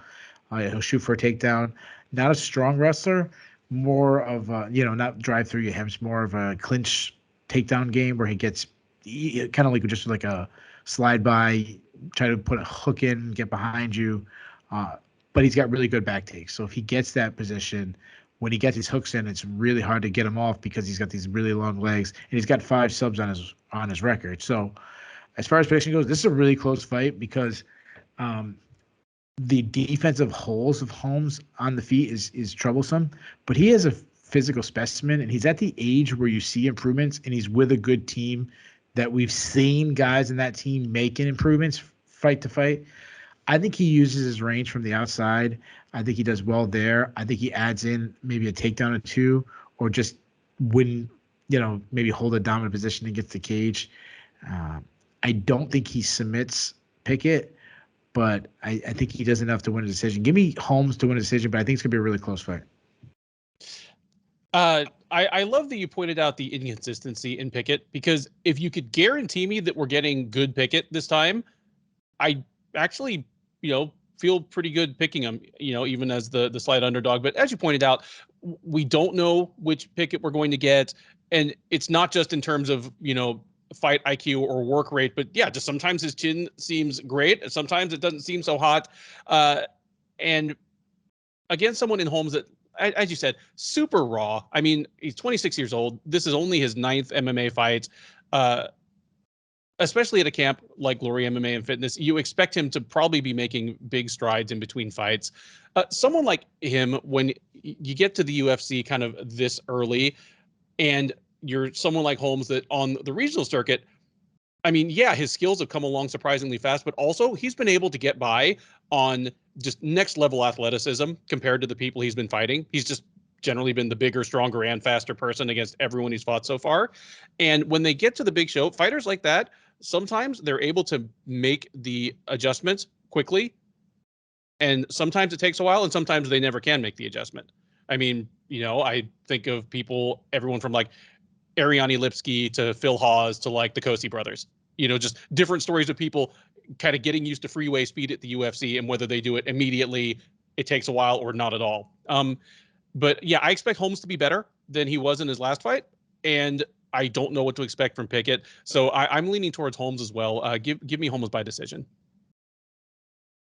He'll shoot for a takedown. Not a strong wrestler, more of not drive through your hips, more of a clinch takedown game where he gets kind of like just like a slide by, try to put a hook in, get behind you. But he's got really good back takes. So if he gets that position, when he gets his hooks in, it's really hard to get him off because he's got these really long legs, and he's got 5 subs on his record. So as far as prediction goes, this is a really close fight because the defensive holes of Holmes on the feet is troublesome, but he is a physical specimen, and he's at the age where you see improvements, and he's with a good team that we've seen guys in that team making improvements fight to fight. I think he uses his range from the outside. I think he does well there. I think he adds in maybe a takedown or two, or just wouldn't, maybe hold a dominant position and gets the cage. I don't think he submits Pickett, but I think he does enough to win a decision. Give me Holmes to win a decision, but I think it's gonna be a really close fight. I love that you pointed out the inconsistency in Pickett, because if you could guarantee me that we're getting good Pickett this time, I actually, feel pretty good picking him, even as the slight underdog. But as you pointed out, we don't know which Pickett we're going to get. And it's not just in terms of, fight IQ or work rate, but yeah, just sometimes his chin seems great. Sometimes it doesn't seem so hot. And against someone in Holmes that, as you said, super raw. I mean, he's 26 years old. This is only his 9th MMA fight. Especially at a camp like Glory MMA and Fitness, you expect him to probably be making big strides in between fights. Someone like him, when you get to the UFC kind of this early, and you're someone like Holmes that on the regional circuit, I mean, yeah, his skills have come along surprisingly fast, but also he's been able to get by on just next level athleticism compared to the people he's been fighting. He's just generally been the bigger, stronger, and faster person against everyone he's fought so far. And when they get to the big show, fighters like that, sometimes they're able to make the adjustments quickly. And sometimes it takes a while, and sometimes they never can make the adjustment. I mean, I think of people, everyone from like Ariane Lipsky to Phil Hawes to like the Kosi brothers, just different stories of people kind of getting used to freeway speed at the UFC, and whether they do it immediately, it takes a while, or not at all. But yeah, I expect Holmes to be better than he was in his last fight, and I don't know what to expect from Pickett. So I'm leaning towards Holmes as well. Give me Holmes by decision.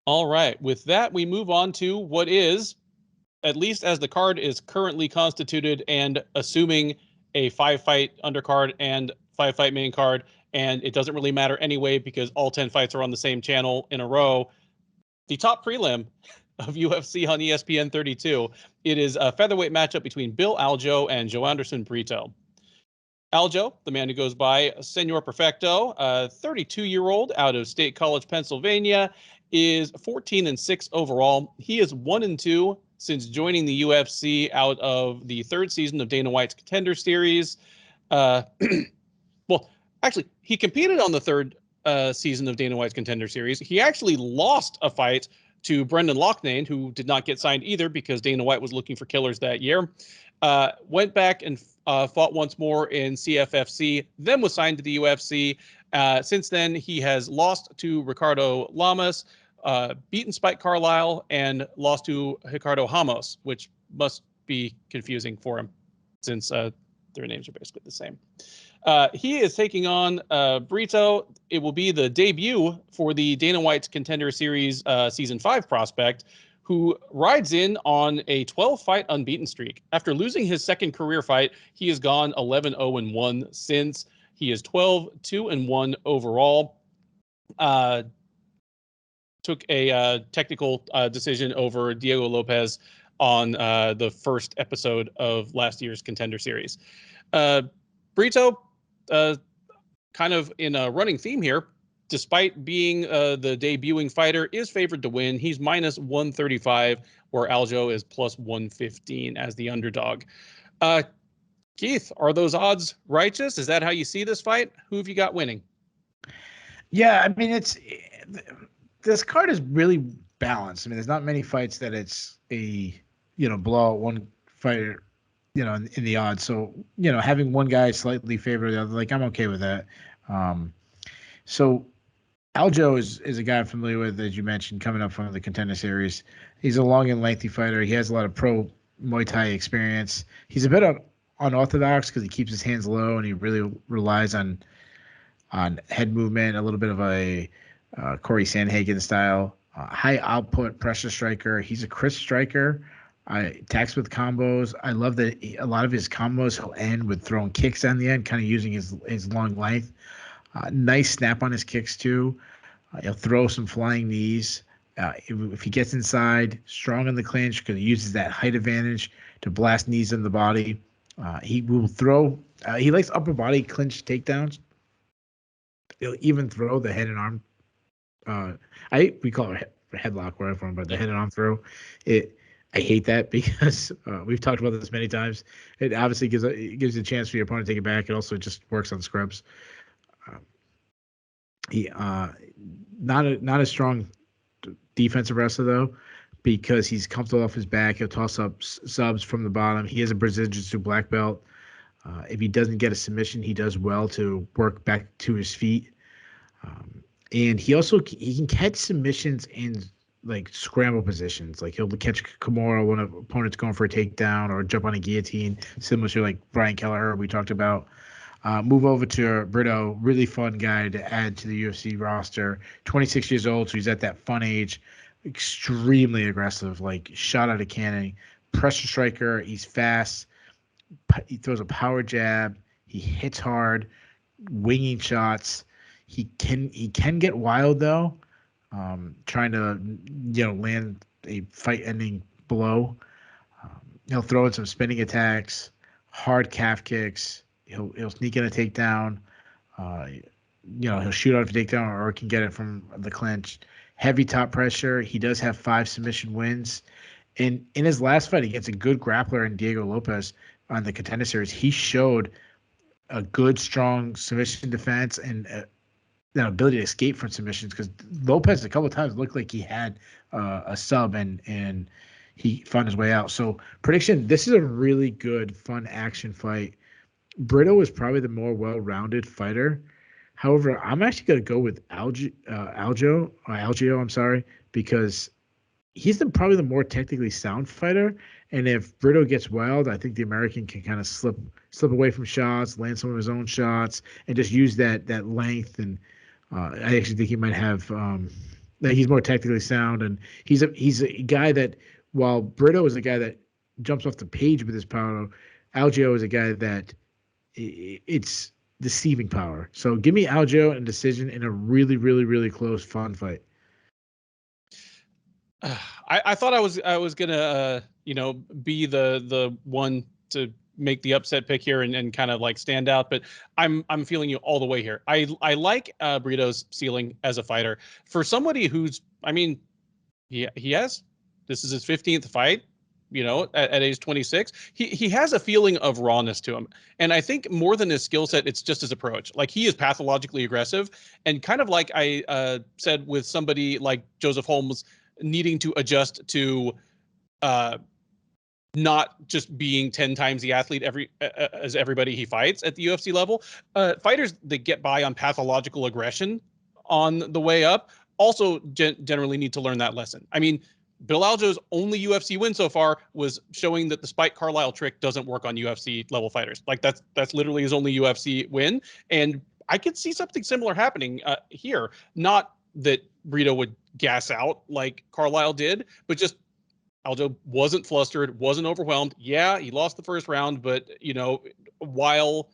All right. With that, we move on to what is, at least as the card is currently constituted, and assuming a 5-fight undercard and 5-fight main card, and it doesn't really matter anyway because all 10 fights are on the same channel in a row, the top prelim of UFC on ESPN 32. It is a featherweight matchup between Bill Algeo and Joanderson Brito. Algeo, the man who goes by Senor Perfecto, a 32-year-old out of State College, Pennsylvania, is 14-6 overall. He is 1-2 since joining the UFC out of the 3rd season of Dana White's Contender Series. Well, actually, he competed on the 3rd season of Dana White's Contender Series. He actually lost a fight to Brendan Loughnane, who did not get signed either because Dana White was looking for killers that year. Went back and fought once more in CFFC, then was signed to the UFC. Since then, he has lost to Ricardo Lamas, beaten Spike Carlisle, and lost to Ricardo Ramos, which must be confusing for him since their names are basically the same. He is taking on Brito. It will be the debut for the Dana White's Contender Series Season 5 prospect, who rides in on a 12-fight unbeaten streak. After losing his 2nd career fight, he has gone 11-0-1 since. He is 12-2-1 overall. Took a technical decision over Diego Lopez on the 1st episode of last year's Contender Series. Brito, kind of in a running theme here, despite being the debuting fighter, is favored to win. He's -135, where Algeo is +115 as the underdog. Keith, are those odds righteous? Is that how you see this fight? Who have you got winning? Yeah, I mean, this card is really balanced. I mean, there's not many fights that it's a blowout one fighter in the odds. So having one guy slightly favor the other, like, I'm okay with that. So Algeo is a guy I'm familiar with, as you mentioned, coming up from the Contender Series. He's a long and lengthy fighter. He has a lot of pro Muay Thai experience. He's a bit unorthodox because he keeps his hands low and he really relies on head movement, a little bit of a Corey Sandhagen style. High output pressure striker. He's a crisp striker. Attacks with combos. I love that a lot of his combos he'll end with throwing kicks on the end, kind of using his long length. Nice snap on his kicks too. He'll throw some flying knees. If he gets inside, strong in the clinch because he uses that height advantage to blast knees in the body. He will throw. He likes upper body clinch takedowns. He'll even throw the head and arm. We call it headlock where I'm from, but the head and arm throw. I hate that because we've talked about this many times. It obviously gives you a chance for your opponent to take it back. It also just works on scrubs. He not a strong defensive wrestler though, because he's comfortable off his back. He'll toss up subs from the bottom. He has a Brazilian Jiu-Jitsu black belt. If he doesn't get a submission, he does well to work back to his feet. And he can catch submissions in like scramble positions. Like he'll catch Kimura when an opponent's going for a takedown or jump on a guillotine, similar to like Brian Kelleher we talked about. Move over to Brito, really fun guy to add to the UFC roster. 26 years old, so he's at that fun age. Extremely aggressive, like shot out of cannon. Pressure striker. He's fast. He throws a power jab. He hits hard, winging shots. He can get wild though, trying to land a fight-ending blow. He'll throw in some spinning attacks, hard calf kicks. He'll sneak in a takedown. He'll shoot out a takedown or can get it from the clinch. Heavy top pressure. He does have 5 submission wins. In his last fight against a good grappler in Diego Lopez on the Contender Series, he showed a good, strong submission defense and an ability to escape from submissions, because Lopez a couple of times looked like he had a sub and he found his way out. So prediction, this is a really good, fun action fight. Brito is probably the more well-rounded fighter. However, I'm actually going to go with Algeo, because he's probably the more technically sound fighter. And if Brito gets wild, I think the American can kind of slip away from shots, land some of his own shots, and just use that length. And I actually think he might have he's more technically sound, and he's a guy that, while Brito is a guy that jumps off the page with his power, Algeo is a guy that it's deceiving power. So give me Algeo and decision in a really, really, really close, fun fight. I thought I was gonna be the one to make the upset pick here and kind of like stand out, but I'm feeling you all the way here. I like Brito's ceiling as a fighter. For somebody who's, he has, this is his 15th fight, at age 26, he has a feeling of rawness to him. And I think more than his skill set, it's just his approach. Like, he is pathologically aggressive, and kind of like I said with somebody like Joseph Holmes needing to adjust to not just being 10 times the athlete as everybody he fights at the UFC level. Fighters that get by on pathological aggression on the way up also generally need to learn that lesson. Bill Algeo's only UFC win so far was showing that the Spike Carlisle trick doesn't work on UFC level fighters. Like, that's literally his only UFC win. And I could see something similar happening here. Not that Brito would gas out like Carlisle did, but just Algeo wasn't flustered, wasn't overwhelmed. Yeah, he lost the first round, but while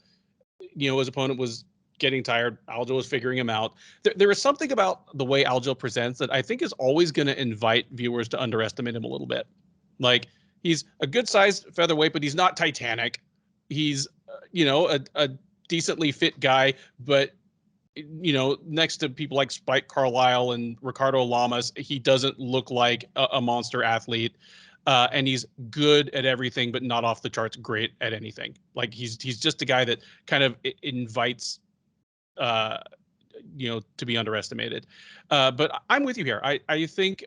his opponent was getting tired, Algeo was figuring him out. There is something about the way Algeo presents that I think is always going to invite viewers to underestimate him a little bit. Like, he's a good-sized featherweight, but he's not Titanic. He's a decently fit guy, but next to people like Spike Carlisle and Ricardo Lamas, he doesn't look like a monster athlete. And he's good at everything, but not off the charts great at anything. Like, he's just a guy that kind of invites, to be underestimated. But I'm with you here. I think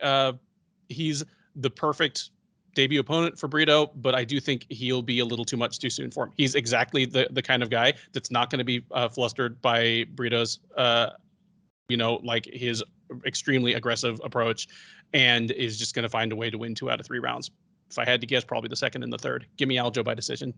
he's the perfect debut opponent for Brito, but I do think he'll be a little too much too soon for him. He's exactly the kind of guy that's not going to be flustered by Brito's, like his extremely aggressive approach, and is just going to find a way to win 2 out of 3 rounds. If I had to guess, probably the second and the third. Give me Algeo by decision.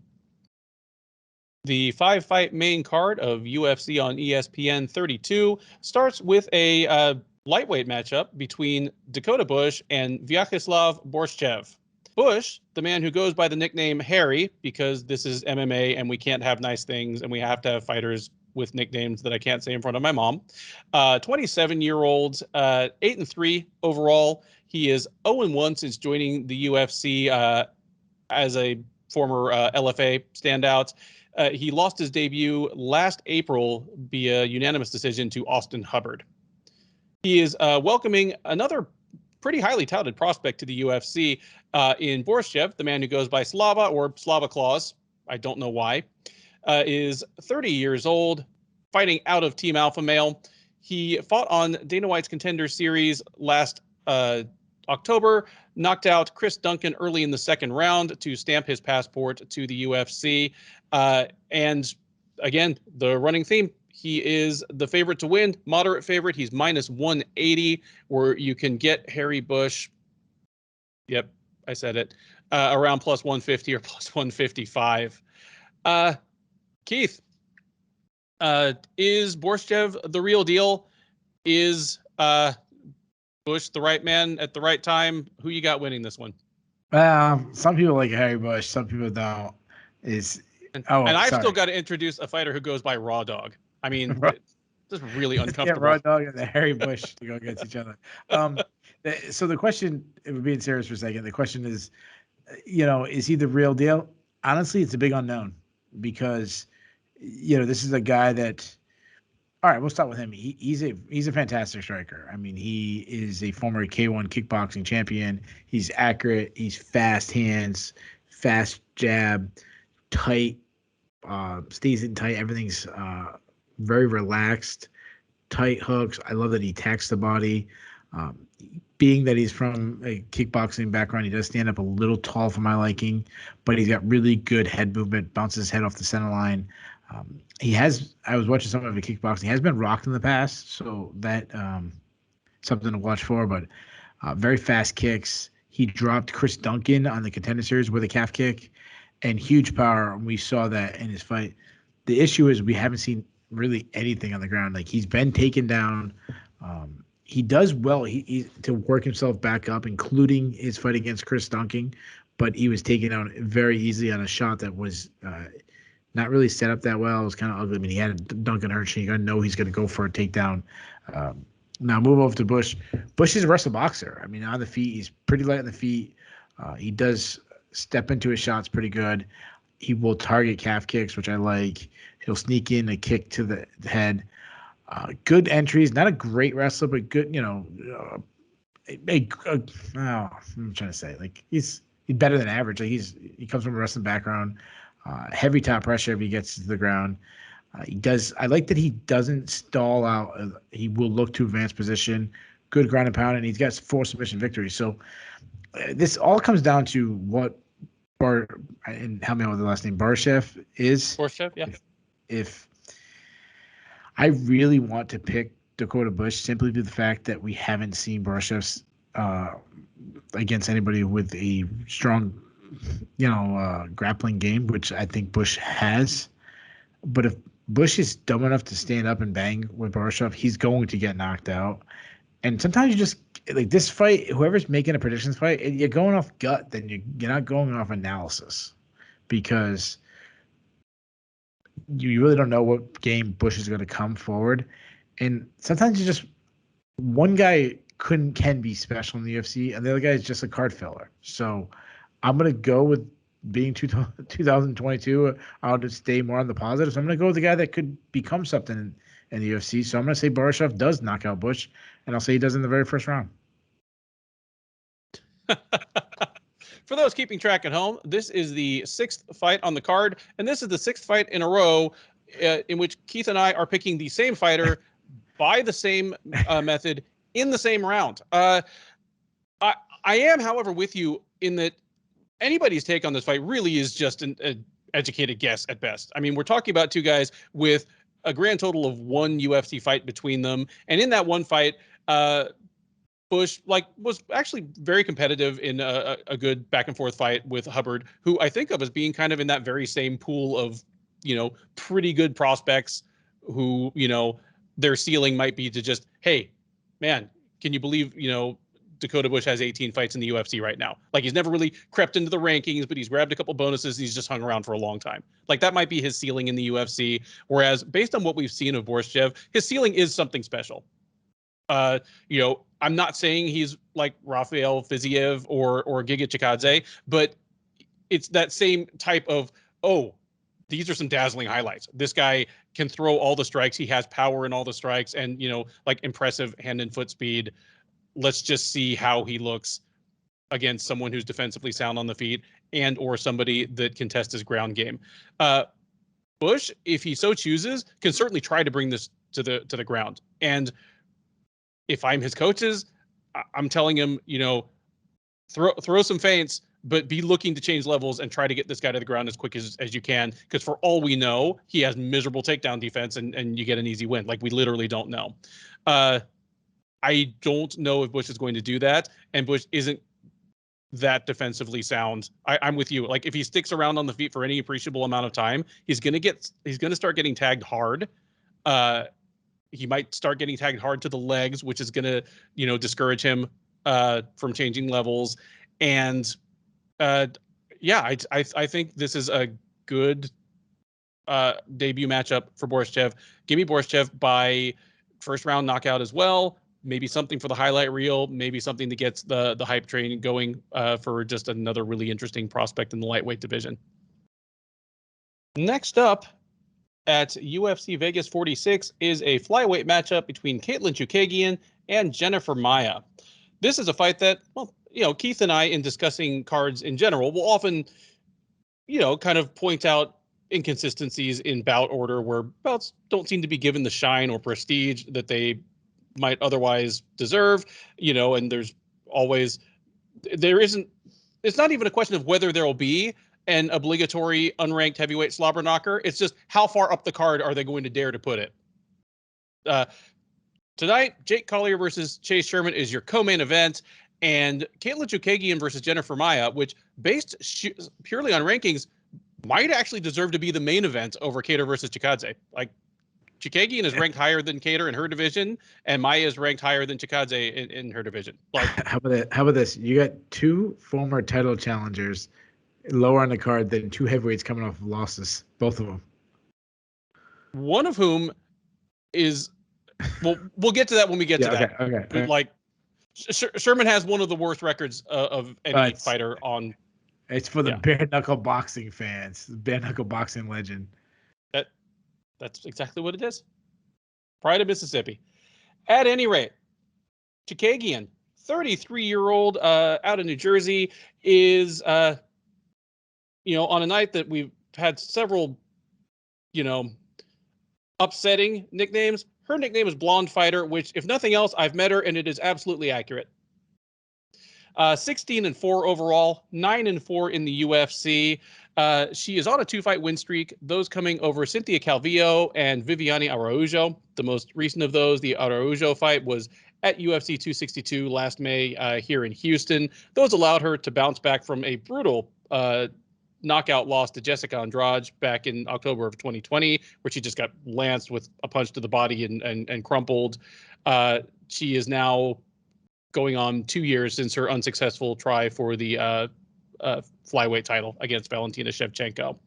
The 5-fight main card of UFC on ESPN 32 starts with a lightweight matchup between Dakota Bush and Viacheslav Borshchev. Bush, the man who goes by the nickname Harry, because this is MMA and we can't have nice things and we have to have fighters with nicknames that I can't say in front of my mom. 27-year-old, 8-3 overall. He is 0-1 since joining the UFC as a former LFA standout. He lost his debut last April via unanimous decision to Austin Hubbard. He is welcoming another pretty highly touted prospect to the UFC in Borshchev, the man who goes by Slava or Slava Claus. I don't know why. Is 30 years old, fighting out of Team Alpha Male. he fought on Dana White's Contender Series last October, knocked out Chris Duncan early in the second round to stamp his passport to the UFC. And again, the running theme, he is the favorite to win, moderate favorite. He's minus 180, where you can get Harry Bush. Yep, I said it. Around plus 150 or plus 155. Keith, is Borshchev the real deal? Is Bush the right man at the right time? Who you got winning this one? Some people like Harry Bush, some people don't. And I've still got to introduce a fighter who goes by Raw Dog. I mean, it's just really uncomfortable. Raw Dog and the Harry Bush to go against each other. So the question, if we're being serious for a second, the question is, is he the real deal? Honestly, it's a big unknown because, this is a guy that. All right, we'll start with him. He's a fantastic striker. I mean, he is a former K1 kickboxing champion. He's accurate. He's fast hands, fast jab, tight, stays in tight. Everything's very relaxed, tight hooks. I love that he attacks the body. Being that he's from a kickboxing background, he does stand up a little tall for my liking, but he's got really good head movement, bounces his head off the center line. I was watching some of his kickboxing. He has been rocked in the past, so that something to watch for, but very fast kicks. He dropped Chris Duncan on the Contender Series with a calf kick and huge power. We saw that in his fight. The issue is we haven't seen really anything on the ground. Like, he's been taken down. He does well he to work himself back up, including his fight against Chris Duncan, but he was taken out very easily on a shot that was not really set up that well. It was kind of ugly. I mean, he had a Duncan hurt. You got to know he's going to go for a takedown. Now move over to Bush. Bush is a wrestler boxer. I mean, on the feet, he's pretty light on the feet. He does step into his shots pretty good. He will target calf kicks, which I like. He'll sneak in a kick to the head. Good entries. Not a great wrestler, but good. I'm trying to say, like, he's better than average. Like, he comes from a wrestling background. Heavy top pressure if he gets to the ground. I like that he doesn't stall out. He will look to advance position. Good ground and pound, and he's got 4 submission victories. So this all comes down to what and help me out with the last name, Borshchev is. Borshchev, yeah. If I really want to pick Dakota Bush simply due to the fact that we haven't seen Borshchev against anybody with a strong grappling game, which I think Bush has. But if Bush is dumb enough to stand up and bang with Borshchev, he's going to get knocked out. And sometimes you just, like this fight, whoever's making a predictions fight, you're going off gut, then you're not going off analysis, because you really don't know what game Bush is going to come forward. And sometimes you just, one guy can be special in the UFC, and the other guy is just a card filler. So I'm going to go with being 2022. I'll just stay more on the positive. So I'm going to go with the guy that could become something in the UFC. So I'm going to say Borshchev does knock out Bush, and I'll say he does in the very first round. For those keeping track at home, this is the 6th fight on the card, and this is the 6th fight in a row in which Keith and I are picking the same fighter by the same method in the same round. I am, however, with you in that anybody's take on this fight really is just an educated guess at best. I mean, we're talking about 2 guys with a grand total of 1 UFC fight between them, and in that one fight, Bush was actually very competitive in a good back and forth fight with Hubbard, who I think of as being kind of in that very same pool of, pretty good prospects who, their ceiling might be to just, hey, man, can you believe, Dakota Bush has 18 fights in the UFC right now? Like, he's never really crept into the rankings, but he's grabbed a couple bonuses. He's just hung around for a long time. Like, that might be his ceiling in the UFC. Whereas based on what we've seen of Borshchev, his ceiling is something special. I'm not saying he's like Rafael Fiziev or Giga Chikadze, but it's that same type of, these are some dazzling highlights. This guy can throw all the strikes. He has power in all the strikes and, impressive hand and foot speed. Let's just see how he looks against someone who's defensively sound on the feet and or somebody that can test his ground game. Bush, if he so chooses, can certainly try to bring this to the ground. And if I'm his coaches, I'm telling him, throw some feints, but be looking to change levels and try to get this guy to the ground as quick as you can. Because for all we know, he has miserable takedown defense, and you get an easy win. Like, we literally don't know. I don't know if Bush is going to do that, and Bush isn't that defensively sound. I'm with you. Like, if he sticks around on the feet for any appreciable amount of time, he's gonna start getting tagged hard. He might start getting tagged hard to the legs, which is gonna, discourage him from changing levels. And I think this is a good debut matchup for Borshchev. Give me Borshchev by first round knockout as well. Maybe something for the highlight reel. Maybe something that gets the hype train going for just another really interesting prospect in the lightweight division. Next up at UFC Vegas 46 is a flyweight matchup between Katlyn Chookagian and Jennifer Maia. This is a fight that, Keith and I, in discussing cards in general, will often, kind of point out inconsistencies in bout order where bouts don't seem to be given the shine or prestige that they might otherwise deserve, and it's not even a question of whether there will be an obligatory unranked heavyweight slobber knocker. It's just how far up the card are they going to dare to put it? Tonight, Jake Collier versus Chase Sherman is your co-main event, and Katlyn Chookagian versus Jennifer Maia, which based purely on rankings might actually deserve to be the main event over Kattar versus Chikadze. Like, Chookagian is ranked higher than Kattar in her division, and Maia is ranked higher than Chikadze in her division. Like, how about this? You got two former title challengers lower on the card than two heavyweights coming off of losses, both of them. One of whom is, well, we'll get to that when we get to that. Okay. Like, Sherman has one of the worst records of any fighter on. It's for the bare knuckle boxing fans, bare knuckle boxing legend. That's exactly what it is. Pride of Mississippi. At any rate, Chookagian, 33-year-old out of New Jersey, is, on a night that we've had several, upsetting nicknames. Her nickname is Blonde Fighter, which, if nothing else, I've met her and it is absolutely accurate. 16-4 overall, 9-4 in the UFC. She is on a 2-fight win streak, those coming over Cynthia Calvillo and Viviane Araújo. The most recent of those, the Araújo fight, was at UFC 262 last May here in Houston. Those allowed her to bounce back from a brutal knockout loss to Jessica Andrade back in October of 2020, where she just got lanced with a punch to the body and crumpled. She is now going on 2 years since her unsuccessful try for the flyweight title against Valentina Shevchenko.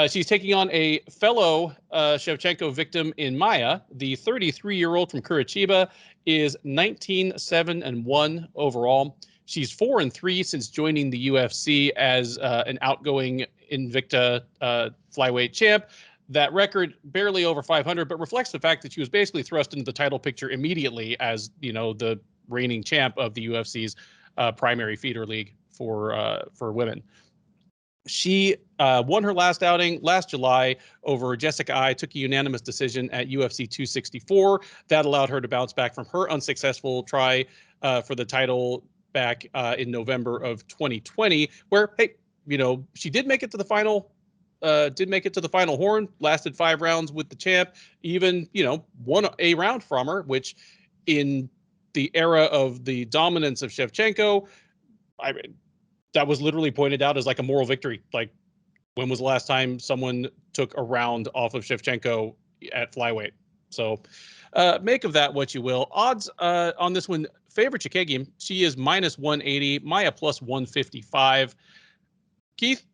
She's taking on a fellow Shevchenko victim in Maia. The 33-year-old from Curitiba is 19-7-1 overall. She's 4-3 since joining the UFC as an outgoing Invicta flyweight champ. That record barely over 500, but reflects the fact that she was basically thrust into the title picture immediately as, the reigning champ of the UFC's primary feeder league for women. She won her last outing last July over Jessica Ai, took a unanimous decision at UFC 264. That allowed her to bounce back from her unsuccessful try for the title back in November of 2020, where, hey, she did make it to the final. Horn, lasted 5 rounds with the champ, even, won a round from her, which in the era of the dominance of Shevchenko, I mean, that was literally pointed out as like a moral victory. Like, when was the last time someone took a round off of Shevchenko at flyweight? So make of that what you will. Odds on this one favor Chookagian. She is -180, Maia +155. Keith,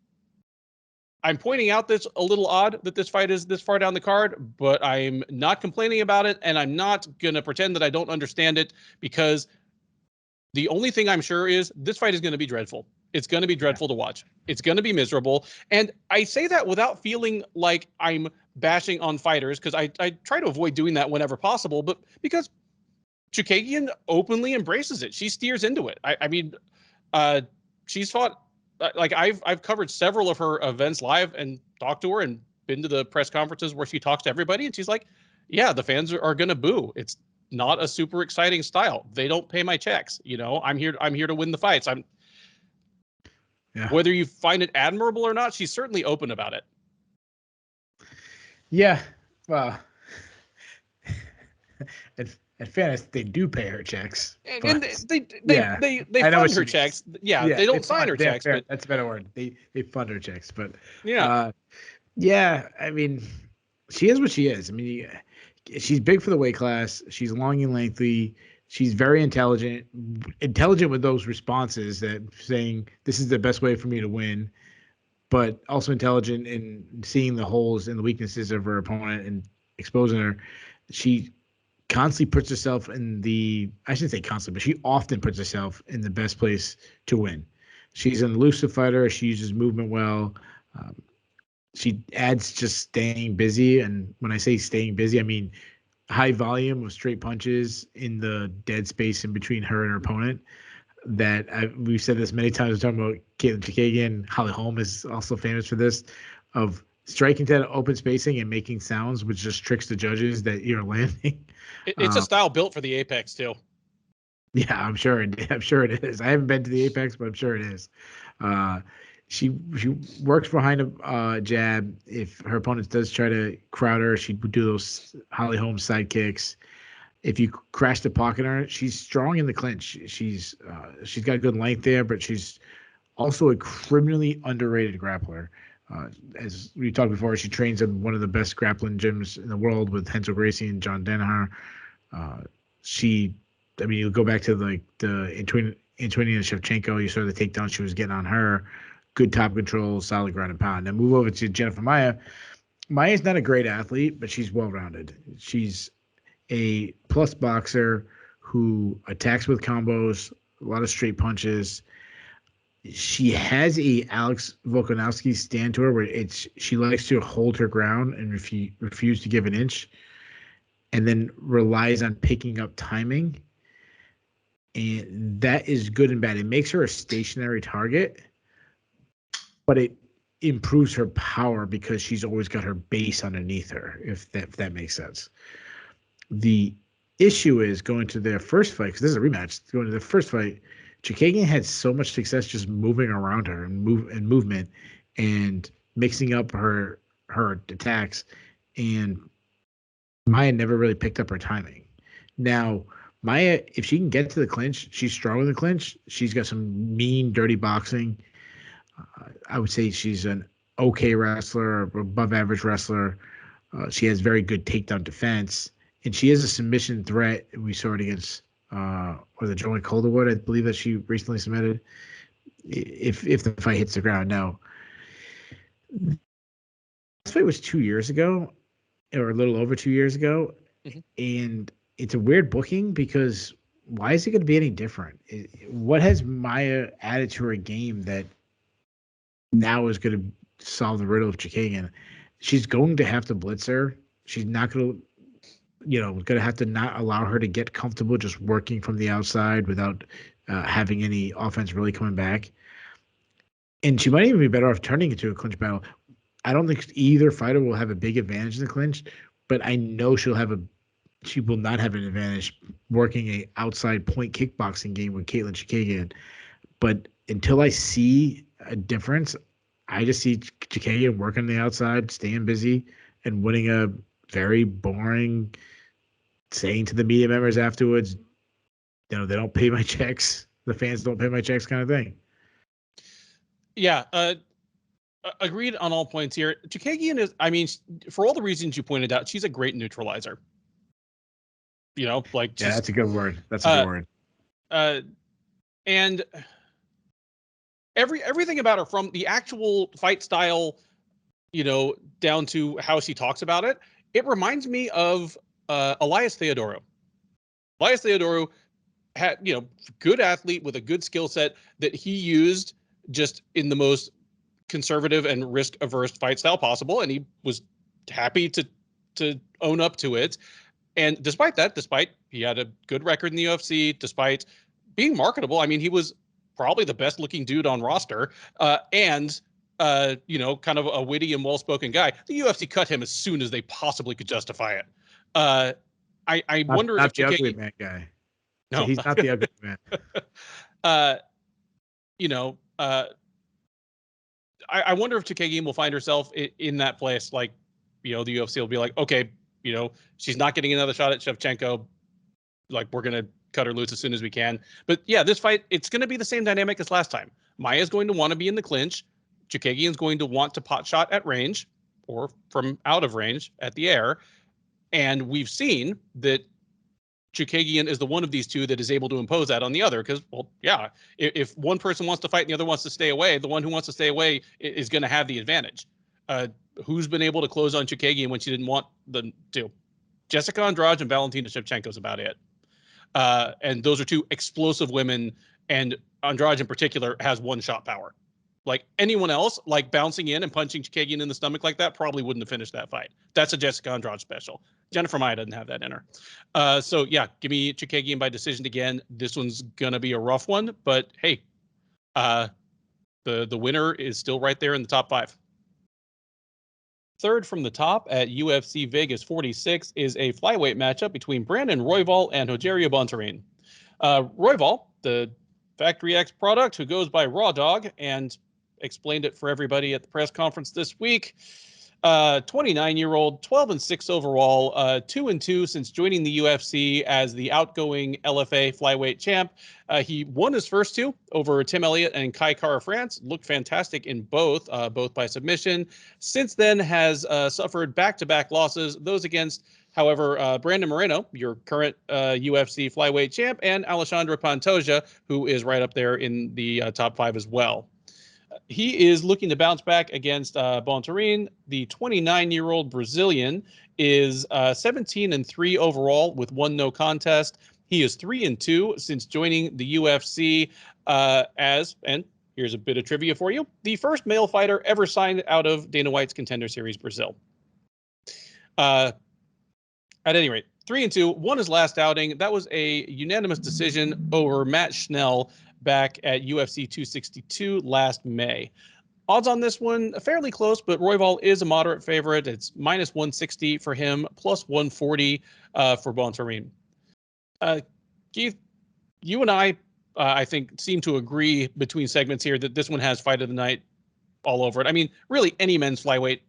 I'm pointing out that's a little odd that this fight is this far down the card, but I'm not complaining about it, and I'm not going to pretend that I don't understand it, because the only thing I'm sure is this fight is going to be dreadful. It's going to be dreadful to watch. It's going to be miserable. And I say that without feeling like I'm bashing on fighters, because I try to avoid doing that whenever possible, but because Chookagian openly embraces it. She steers into it. I mean, she's fought, like, I've covered several of her events live and talked to her and been to the press conferences where she talks to everybody, and she's like, yeah, the fans are going to boo. It's not a super exciting style. They don't pay my checks. You know, I'm here to win the fights. Whether you find it admirable or not, she's certainly open about it. Yeah. Well, at fairness, they do pay her checks. And they fund her checks. Yeah, they don't sign her checks, but that's a better word. They fund her checks, but yeah. I mean, she is what she is. I mean, she's big for the weight class. She's long and lengthy. She's very intelligent with those responses that saying this is the best way for me to win, but also intelligent in seeing the holes and the weaknesses of her opponent and exposing her. She constantly puts herself I shouldn't say constantly, but she often puts herself in the best place to win. She's an elusive fighter. She uses movement well. She adds just staying busy. And when I say staying busy, I mean high volume of straight punches in the dead space in between her and her opponent. We've said this many times. We're talking about Katlyn Chookagian. Holmes is also famous for this, of striking to open spacing and making sounds, which just tricks the judges that you're landing. It's a style built for the Apex too. Yeah, I'm sure it is. I haven't been to the Apex, but I'm sure it is. She works behind a jab. If her opponent does try to crowd her, she would do those Holly Holmes side kicks. If you crash the pocket on her, she's strong in the clinch. She's got good length there, but she's also a criminally underrated grappler. As we talked before, she trains in one of the best grappling gyms in the world with Hensel Gracie and John Danaher. You go back to the Antonia Shevchenko, you saw the takedown she was getting on her. Good top control, solid ground and pound. Now move over to Jennifer Maia. Maia's not a great athlete, but she's well-rounded. She's a plus boxer who attacks with combos, a lot of straight punches. She has a Alex Volkanovski stand to her where she likes to hold her ground and refuse to give an inch, and then relies on picking up timing. And that is good and bad. It makes her a stationary target, but it improves her power because she's always got her base underneath her, if that makes sense. The issue is going to their first fight, because this is a rematch. Going to the first fight, Chookagian had so much success just moving around her and movement and mixing up her attacks, and Maia never really picked up her timing. Now, Maia, if she can get to the clinch, she's strong in the clinch. She's got some mean, dirty boxing. I would say she's an okay wrestler, above average wrestler. She has very good takedown defense, and she is a submission threat. We saw it against was it Joanne Calderwood, I believe, that she recently submitted. If the fight hits the ground. Now, this fight was 2 years ago, or a little over 2 years ago, and it's a weird booking because why is it going to be any different? What has Maia added to her game that now is going to solve the riddle of Chookagian? She's going to have to blitz her. She's not going to, going to have to not allow her to get comfortable just working from the outside without having any offense really coming back. And she might even be better off turning into a clinch battle. I don't think either fighter will have a big advantage in the clinch, but I know she will not have an advantage working a outside point kickboxing game with Katlyn Chookagian. But until I see a difference, I just see Chookagian working on the outside, staying busy, and winning a very boring, saying to the media members afterwards, they don't pay my checks. The fans don't pay my checks kind of thing. Yeah. Agreed on all points here. Chookagian is, for all the reasons you pointed out, she's a great neutralizer. That's a good word. That's a good word. And everything about her, from the actual fight style, down to how she talks about it, it reminds me of Elias Theodorou. Elias Theodorou had, good athlete with a good skill set that he used just in the most conservative and risk-averse fight style possible, and he was happy to own up to it. And despite he had a good record in the UFC, despite being marketable, he was probably the best looking dude on roster, and kind of a witty and well-spoken guy. The UFC cut him as soon as they possibly could justify it. I wonder not if the ugly Chookagian. man guy. No, So he's not the ugly man. You know, I wonder if Chookagian will find herself in that place. Like, you know, the UFC will be like, okay, you know, she's not getting another shot at Shevchenko. Like, we're going to cut her loose as soon as we can. But yeah, this fight, it's going to be the same dynamic as last time. Maia's going to want to be in the clinch. Chookagian's going to want to pot shot at range or from out of range at the air. And we've seen that Chookagian is the one of these two that is able to impose that on the other. Because, well, yeah, if one person wants to fight and the other wants to stay away, the one who wants to stay away is going to have the advantage. Who's been able to close on Chookagian when she didn't want them to? Jessica Andrade and Valentina Shevchenko is about it. And those are two explosive women, and Andrade in particular has one-shot power. Like anyone else, like bouncing in and punching Chookagian in the stomach like that probably wouldn't have finished that fight. That's a Jessica Andrade special. Jennifer Maia doesn't have that in her. So yeah, give me Chookagian by decision again. This one's gonna be a rough one, but hey, the winner is still right there in the top 5. Third from the top at UFC Vegas 46 is a flyweight matchup between Brandon Royval and Rogerio Bontorin. Royval, the Factory X product who goes by Raw Dog and explained it for everybody at the press conference this week. 29-year-old, 12-6 overall, 2-2 since joining the UFC as the outgoing LFA flyweight champ. He won his first 2 over Tim Elliott and Kai Kara-France. Looked fantastic in both by submission. Since then has suffered back-to-back losses, those against, however, Brandon Moreno, your current UFC flyweight champ, and Alexandre Pantoja, who is right up there in the top 5 as well. He is looking to bounce back against Bontorin. The 29-year-old Brazilian is 17-3 overall with 1 no contest. He is 3-2 since joining the UFC and here's a bit of trivia for you, the first male fighter ever signed out of Dana White's Contender Series Brazil. At any rate, 3-2, won his last outing. That was a unanimous decision over Matt Schnell back at UFC 262 last May. Odds on this one, fairly close, but Royval is a moderate favorite. It's minus 160 for him, plus 140 for Bontorin. Keith, you and I think, seem to agree between segments here that this one has fight of the night all over it. I mean, really any men's flyweight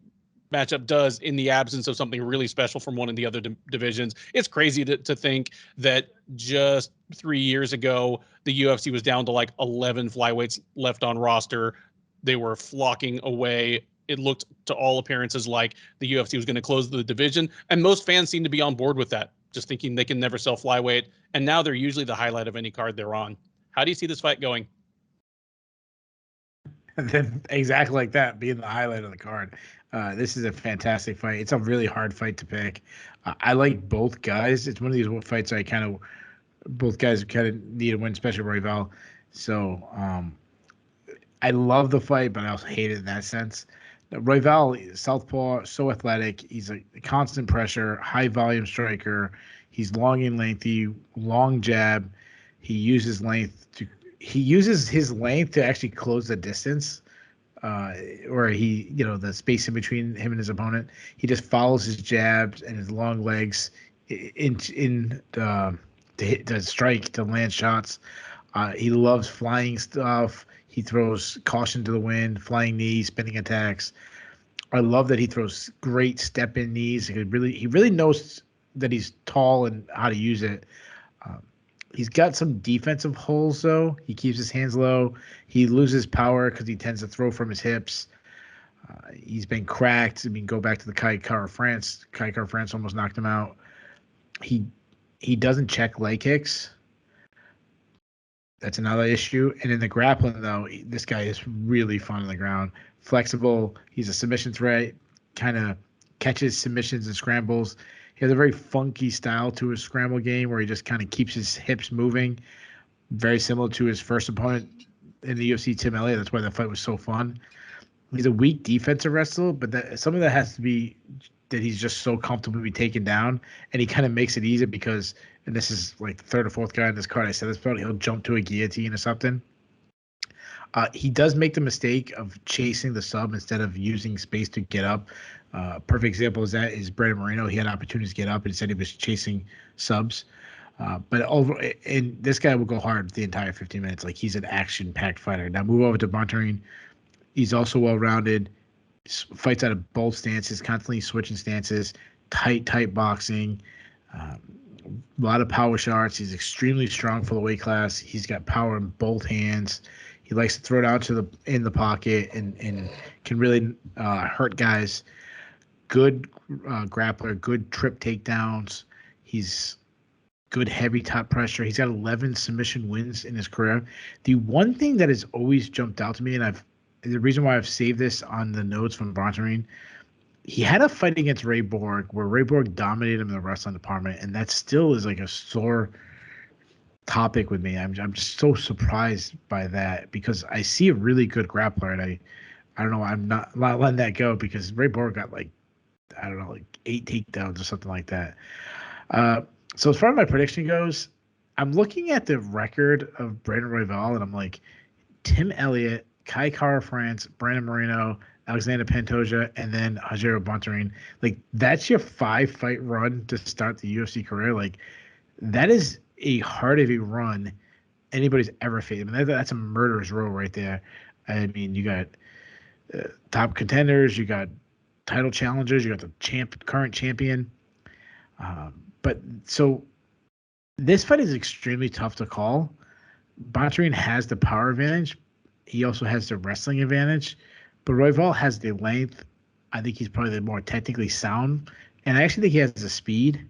matchup does in the absence of something really special from one of the other divisions. It's crazy to think that just 3 years ago, the UFC was down to like 11 flyweights left on roster. They were flocking away. It looked to all appearances like the UFC was going to close the division. And most fans seem to be on board with that, just thinking they can never sell flyweight. And now they're usually the highlight of any card they're on. How do you see this fight going? And then exactly like that, being the highlight of the card. This is a fantastic fight. It's a really hard fight to pick. I like both guys. It's one of these fights both guys kind of need to win, especially Royval. So I love the fight, but I also hate it in that sense. Royval, southpaw, so athletic. He's a constant pressure, high volume striker. He's long and lengthy, long jab. He uses his length to actually close the distance, or the space in between him and his opponent. He just follows his jabs and his long legs to strike, to land shots. He loves flying stuff. He throws caution to the wind, flying knees, spinning attacks. I love that he throws great step-in knees. He really knows that he's tall and how to use it. He's got some defensive holes, though. He keeps his hands low. He loses power because he tends to throw from his hips. He's been cracked. I mean, go back to the Kai Kara-France. Kai Kara-France almost knocked him out. He doesn't check leg kicks. That's another issue. And in the grappling, though, this guy is really fun on the ground. Flexible. He's a submission threat. Kind of catches submissions and scrambles. He has a very funky style to his scramble game where he just kind of keeps his hips moving. Very similar to his first opponent in the UFC, Tim Elliott. That's why that fight was so fun. He's a weak defensive wrestler, but some of that has to be that he's just so comfortable to be taken down, and he kind of makes it easy because, and this is like the third or fourth guy in this card, I said this, probably he'll jump to a guillotine or something. He does make the mistake of chasing the sub instead of using space to get up. Perfect example is Brandon Moreno. He had opportunities to get up and instead he was chasing subs. And this guy will go hard the entire 15 minutes. Like, he's an action-packed fighter. Now move over to Bontorin. He's also well-rounded. Fights out of both stances, constantly switching stances. Tight boxing. A lot of power shots. He's extremely strong for the weight class. He's got power in both hands. He likes to throw it out in the pocket and can really hurt guys. Good grappler, good trip takedowns. He's good heavy top pressure. He's got 11 submission wins in his career. The one thing that has always jumped out to me, and the reason why I've saved this on the notes from Bontorin, he had a fight against Ray Borg where Ray Borg dominated him in the wrestling department, and that still is like a sore topic with me. I'm just so surprised by that because I see a really good grappler, and I don't know. I'm not letting that go because Ray Borg got like 8 takedowns or something like that. So as far as my prediction goes, I'm looking at the record of Brandon Royval, and I'm like, Tim Elliott, Kai Kara-France, Brandon Moreno, Alexander Pantoja, and then Rogerio Bontorin. Like, that's your 5-fight run to start the UFC career. Like, that is a hard of a run anybody's ever faced. I mean, that's a murderer's row right there. I mean, you got top contenders, you got title challengers, you got the current champion. But so this fight is extremely tough to call. Bontorin has the power advantage. He also has the wrestling advantage. But Royval has the length. I think he's probably the more technically sound. And I actually think he has the speed.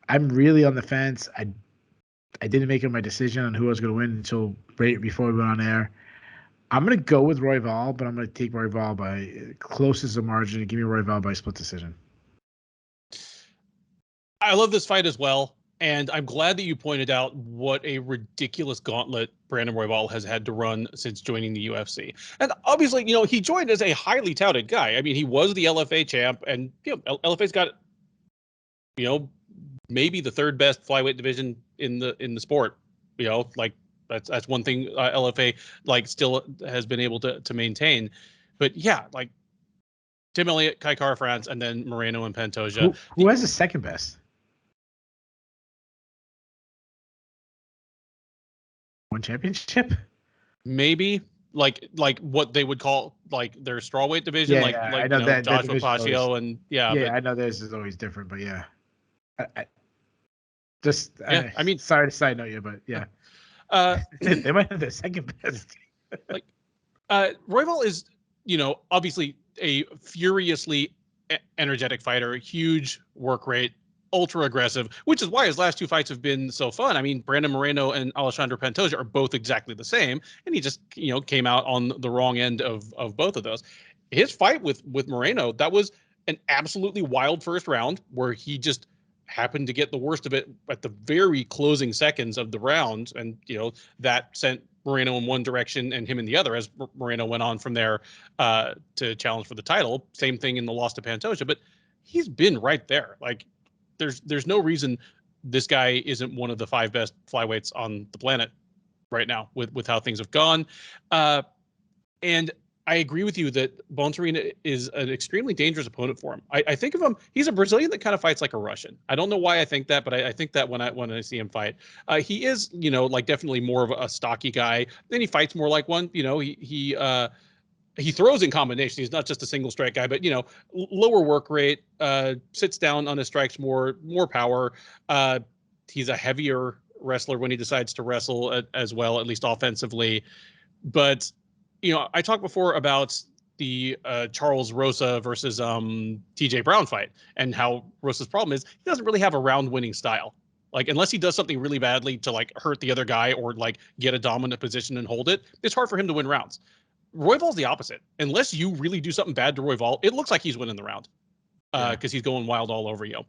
I'm really on the fence. I didn't make up my decision on who I was going to win until right before we went on air. I'm going to go with Royval, but I'm going to take Royval by closest of margin and give me Royval by split decision. I love this fight as well. And I'm glad that you pointed out what a ridiculous gauntlet Brandon Royval has had to run since joining the UFC. And obviously, he joined as a highly touted guy. I mean, he was the LFA champ, and LFA's got, maybe the third best flyweight division in the sport. That's one thing LFA still has been able to maintain. But yeah, Tim Elliott, Kai Kara-France, and then Moreno and Pantoja. Who has the second best? One championship? Maybe what they would call their strawweight division. I know that Joshua Paccio and I know theirs is always different, but yeah. I mean, sorry to side note you, but yeah. They might have the second best. Royval is, obviously a furiously energetic fighter, huge work rate, ultra aggressive, which is why his last 2 fights have been so fun. I mean, Brandon Moreno and Alexander Pantoja are both exactly the same, and he just, came out on the wrong end of both of those. His fight with Moreno, that was an absolutely wild first round where he just happened to get the worst of it at the very closing seconds of the round, and that sent Moreno in one direction and him in the other as Moreno went on from there to challenge for the title. Same thing in the loss to Pantoja, but he's been right there. There's no reason this guy isn't one of the 5 best flyweights on the planet right now with how things have gone. And I agree with you that Bontorin is an extremely dangerous opponent for him. I think of him, he's a Brazilian that kind of fights like a Russian. I don't know why I think that, but I think that when I see him fight, he is, definitely more of a stocky guy. Then he fights more like one. He throws in combination. He's not just a single strike guy, but lower work rate, sits down on his strikes more power. He's a heavier wrestler when he decides to wrestle as well, at least offensively. But I talked before about the Charles Rosa versus TJ Brown fight and how Rosa's problem is he doesn't really have a round winning style. Unless he does something really badly to hurt the other guy or get a dominant position and hold it, it's hard for him to win rounds. Royval's the opposite. Unless you really do something bad to Royval, it looks like he's winning the round because he's going wild all over you.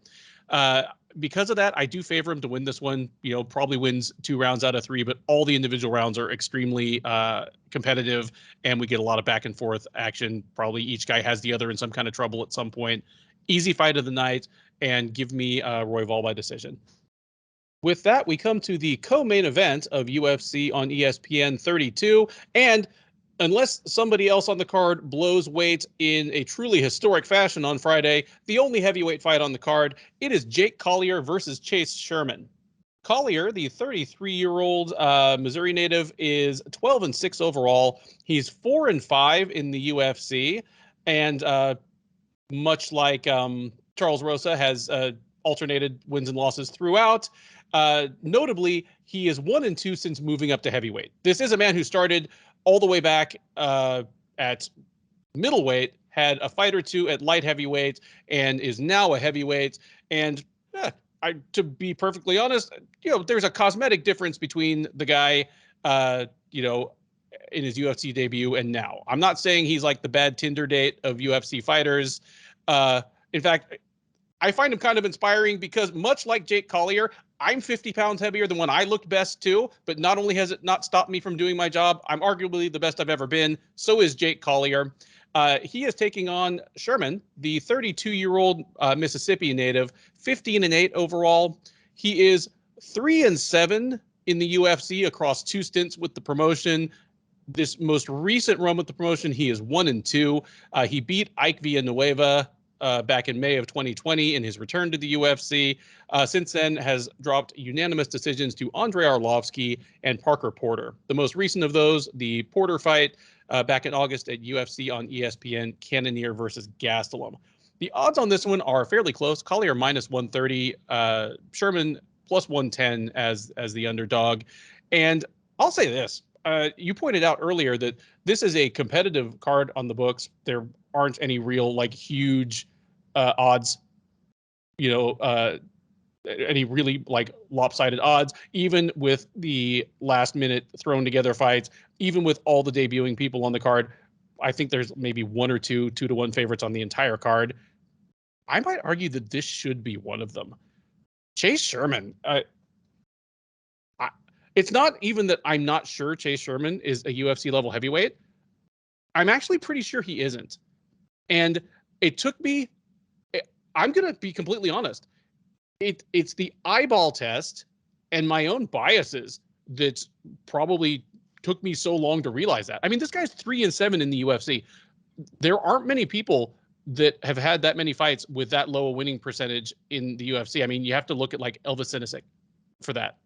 Because of that, I do favor him to win this one. Probably wins 2 rounds out of 3, but all the individual rounds are extremely competitive, and we get a lot of back and forth action. Probably each guy has the other in some kind of trouble at some point. Easy fight of the night, and give me Royval by decision. With that, we come to the co-main event of UFC on ESPN 32. And unless somebody else on the card blows weight in a truly historic fashion on Friday, the only heavyweight fight on the card, it is Jake Collier versus Chase Sherman. Collier, the 33-year-old Missouri native, is 12-6 overall. He's 4-5 in the UFC, and much like Charles Rosa, has alternated wins and losses throughout. Notably, he is 1-2 since moving up to heavyweight. This is a man who started all the way back at middleweight, had a fight or two at light heavyweight, and is now a heavyweight. And to be perfectly honest, there's a cosmetic difference between the guy, in his UFC debut and now. I'm not saying he's like the bad Tinder date of UFC fighters. In fact, I find him kind of inspiring because much like Jake Collier, I'm 50 pounds heavier than when I looked best too, but not only has it not stopped me from doing my job, I'm arguably the best I've ever been. So is Jake Collier. He is taking on Sherman, the 32-year-old Mississippi native, 15-8 overall. He is 3-7 in the UFC across 2 stints with the promotion. This most recent run with the promotion, he is 1-2. He beat Ike Villanueva back in May of 2020 in his return to the UFC. Since then has dropped unanimous decisions to Andrei Arlovsky and Parker Porter. The most recent of those, the Porter fight back in August at UFC on ESPN, Cannonier versus Gastelum. The odds on this one are fairly close. Collier minus 130, Sherman plus 110 as the underdog. And I'll say this. You pointed out earlier that this is a competitive card on the books. There aren't any real huge odds, any really lopsided odds, even with the last minute thrown together fights, even with all the debuting people on the card. I think there's maybe 1 or 2 2-1 favorites on the entire card. I might argue that this should be one of them. Chase Sherman, it's not even that I'm not sure Chase Sherman is a UFC level heavyweight. I'm actually pretty sure he isn't. And it took me, I'm going to be completely honest. It's the eyeball test and my own biases that probably took me so long to realize that. I mean, this guy's 3-7 in the UFC. There aren't many people that have had that many fights with that low a winning percentage in the UFC. I mean, you have to look at Elvis Sinisic for that.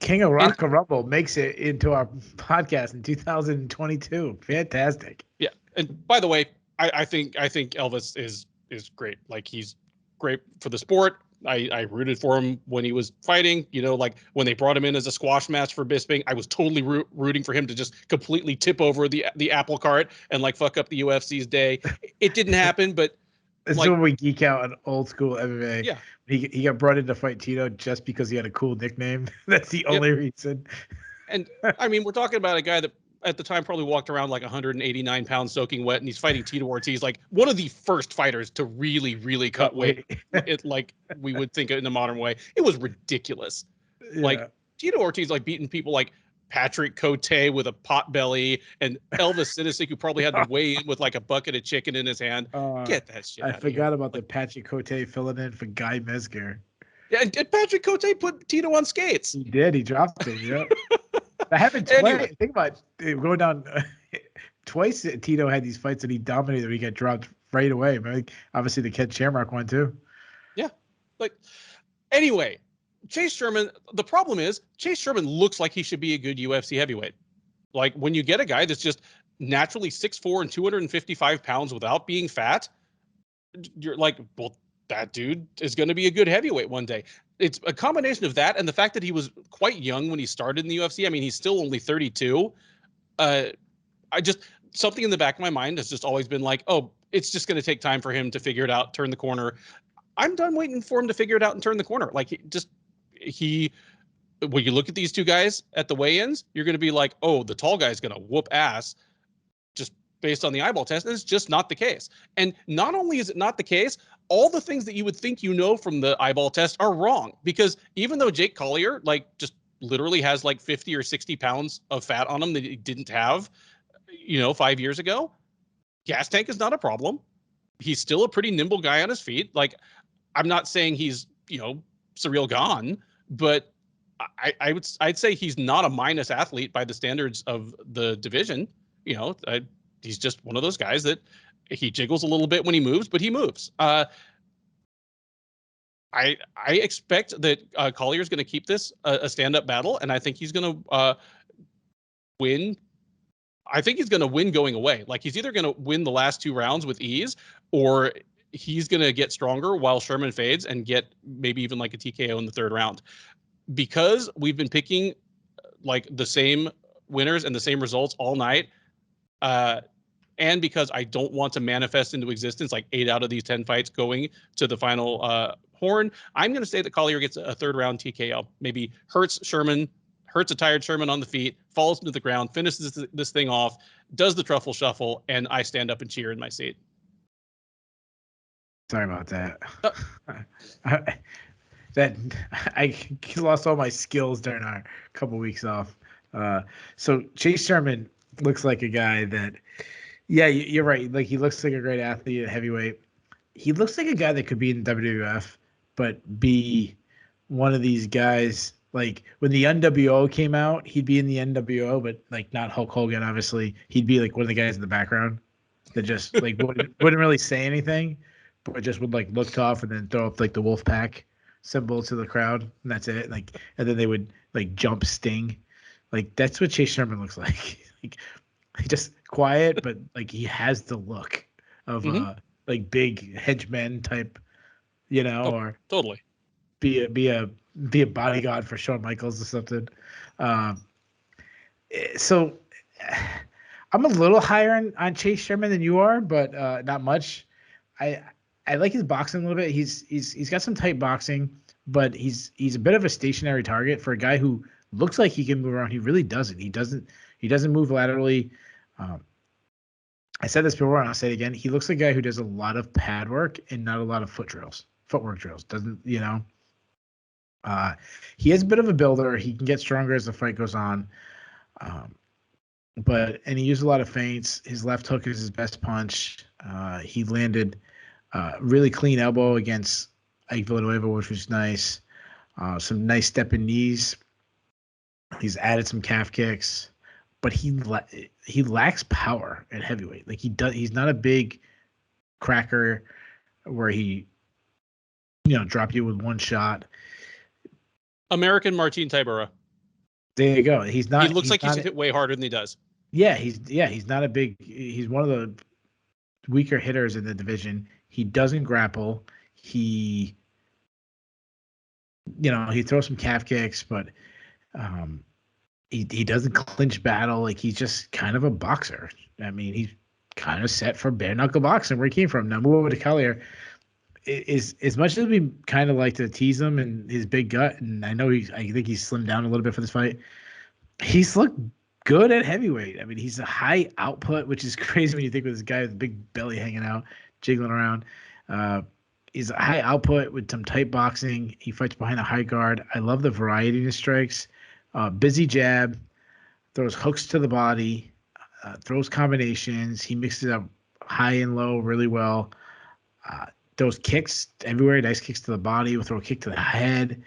King of Rock and Rumble makes it into our podcast in 2022. Fantastic. Yeah, and by the way, I think Elvis is great. He's great for the sport. I rooted for him when he was fighting. When they brought him in as a squash match for Bisping, I was totally rooting for him to just completely tip over the apple cart and fuck up the UFC's day. It didn't happen, but. This is when we geek out on old school MMA. Yeah. He got brought in to fight Tito just because he had a cool nickname. That's the only reason. And I mean, we're talking about a guy that at the time probably walked around 189 pounds soaking wet, and he's fighting Tito Ortiz, one of the first fighters to really, really cut weight. We would think in a modern way. It was ridiculous. Yeah. Tito Ortiz beating people Patrick Cote with a pot belly, and Elvis Sinisic, who probably had to weigh in with a bucket of chicken in his hand. Get that shit out of here. I forgot about the Patrick Cote filling in for Guy Mezger. Yeah, and Patrick Cote put Tito on skates. He did. He dropped him. Yeah. That happened twice. Anyway. Think about it. Going down twice. Tito had these fights that he dominated. He got dropped right away. But obviously, the Ken Shamrock one too. Yeah. Anyway. Chase Sherman, the problem is Chase Sherman looks like he should be a good UFC heavyweight. When you get a guy that's just naturally 6'4" and 255 pounds without being fat, you're well, that dude is going to be a good heavyweight one day. It's a combination of that and the fact that he was quite young when he started in the UFC. I mean, he's still only 32. Something in the back of my mind has just always been it's just going to take time for him to figure it out, turn the corner. I'm done waiting for him to figure it out and turn the corner. When you look at these two guys at the weigh-ins, you're going to be the tall guy's going to whoop ass just based on the eyeball test. And it's just not the case. And not only is it not the case, all the things that you would think from the eyeball test are wrong. Because even though Jake Collier, just literally has 50 or 60 pounds of fat on him that he didn't have, 5 years ago, gas tank is not a problem. He's still a pretty nimble guy on his feet. I'm not saying he's, Surreal gone, but I'd say he's not a minus athlete by the standards of the division. He's just one of those guys that he jiggles a little bit when he moves, but he moves. I expect that Collier is going to keep this a stand-up battle, and I think he's going to win. I think he's going to win going away. Like, he's either going to win the last 2 rounds with ease, or he's going to get stronger while Sherman fades and get maybe even like a TKO in the 3rd round. Because we've been picking like the same winners and the same results all night, and because I don't want to manifest into existence like 8 out of these 10 fights going to the final horn, I'm going to say that Collier gets a 3rd round TKO. Maybe hurts a tired Sherman on the feet, falls into the ground, finishes this thing off, does the truffle shuffle, and I stand up and cheer in my seat. Sorry about that. I lost all my skills during our couple weeks off. So Chase Sherman looks like a guy that, yeah, you're right. Like, he looks like a great athlete at heavyweight. He looks like a guy that could be in WWF, but be one of these guys. Like, when the NWO came out, he'd be in the NWO, but like not Hulk Hogan, obviously. He'd be like one of the guys in the background that just like wouldn't really say anything, but just would like look tough and then throw up like the wolf pack symbol to the crowd, and that's it. Like, and then they would like jump Sting. Like, that's what Chase Sherman looks like. Like, he just quiet, but like he has the look of like big henchman type, or totally be a bodyguard for Shawn Michaels or something. So I'm a little higher on Chase Sherman than you are, but not much. I like his boxing a little bit. He's got some tight boxing, but he's a bit of a stationary target for a guy who looks like he can move around. He really doesn't. He doesn't move laterally. I said this before and I'll say it again. He looks like a guy who does a lot of pad work and not a lot of footwork drills. Doesn't, he is a bit of a builder. He can get stronger as the fight goes on. And he used a lot of feints. His left hook is his best punch. He landed really clean elbow against Ike Villanueva, which was nice. Some nice stepping knees. He's added some calf kicks, but he lacks power at heavyweight. Like, he's not a big cracker where he, drop you with one shot. American Martin Tybura. There you go. He looks like he's hit way harder than he does. Yeah, he's not a big. He's one of the weaker hitters in the division. He doesn't grapple. He throws some calf kicks, but he doesn't clinch battle. Like, he's just kind of a boxer. I mean, he's kind of set for bare knuckle boxing where he came from. Now move over to Kelleher. Is as much as we kind of like to tease him and his big gut, and I think he's slimmed down a little bit for this fight. He's looked good at heavyweight. I mean, he's a high output, which is crazy when you think of this guy with a big belly hanging out, jiggling around. He's a high output with some tight boxing. He fights behind a high guard. I love the variety in his strikes. Busy jab, throws hooks to the body, throws combinations. He mixes up high and low really well. Throws kicks everywhere, nice kicks to the body. Will throw a kick to the head.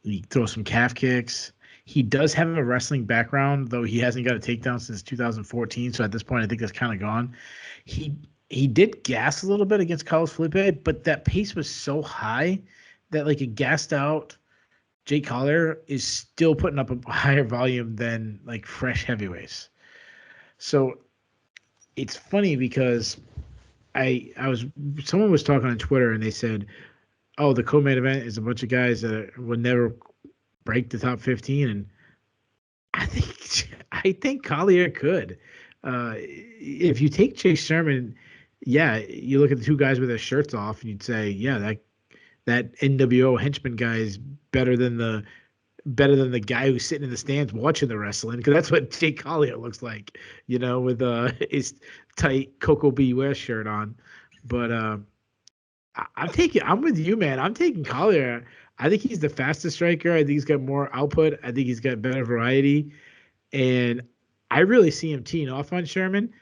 He throws some calf kicks. He does have a wrestling background, though he hasn't got a takedown since 2014. So at this point, I think that's kind of gone. He did gas a little bit against Carlos Felipe, but that pace was so high that like a gassed out Jake Collier is still putting up a higher volume than like fresh heavyweights. So it's funny because someone was talking on Twitter and they said, oh, the co-main event is a bunch of guys that would never break the top 15. And I think Collier could. If you take Chase Sherman, yeah, you look at the 2 guys with their shirts off and you'd say, yeah, that NWO henchman guy is better than the guy who's sitting in the stands watching the wrestling, because that's what Jake Collier looks like, with his tight Coco Beware shirt on. But I'm with you, man. I'm taking Collier. I think he's the fastest striker. I think he's got more output. I think he's got better variety. And I really see him teeing off on Sherman.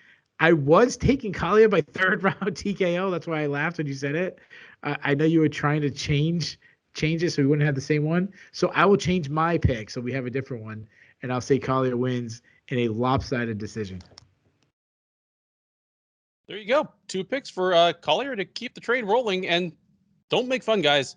I was taking Collier by 3rd round TKO. That's why I laughed when you said it. I know you were trying to change change it so we wouldn't have the same one. So I will change my pick so we have a different one, and I'll say Collier wins in a lopsided decision. There you go. 2 picks for Collier to keep the train rolling. And don't make fun, guys.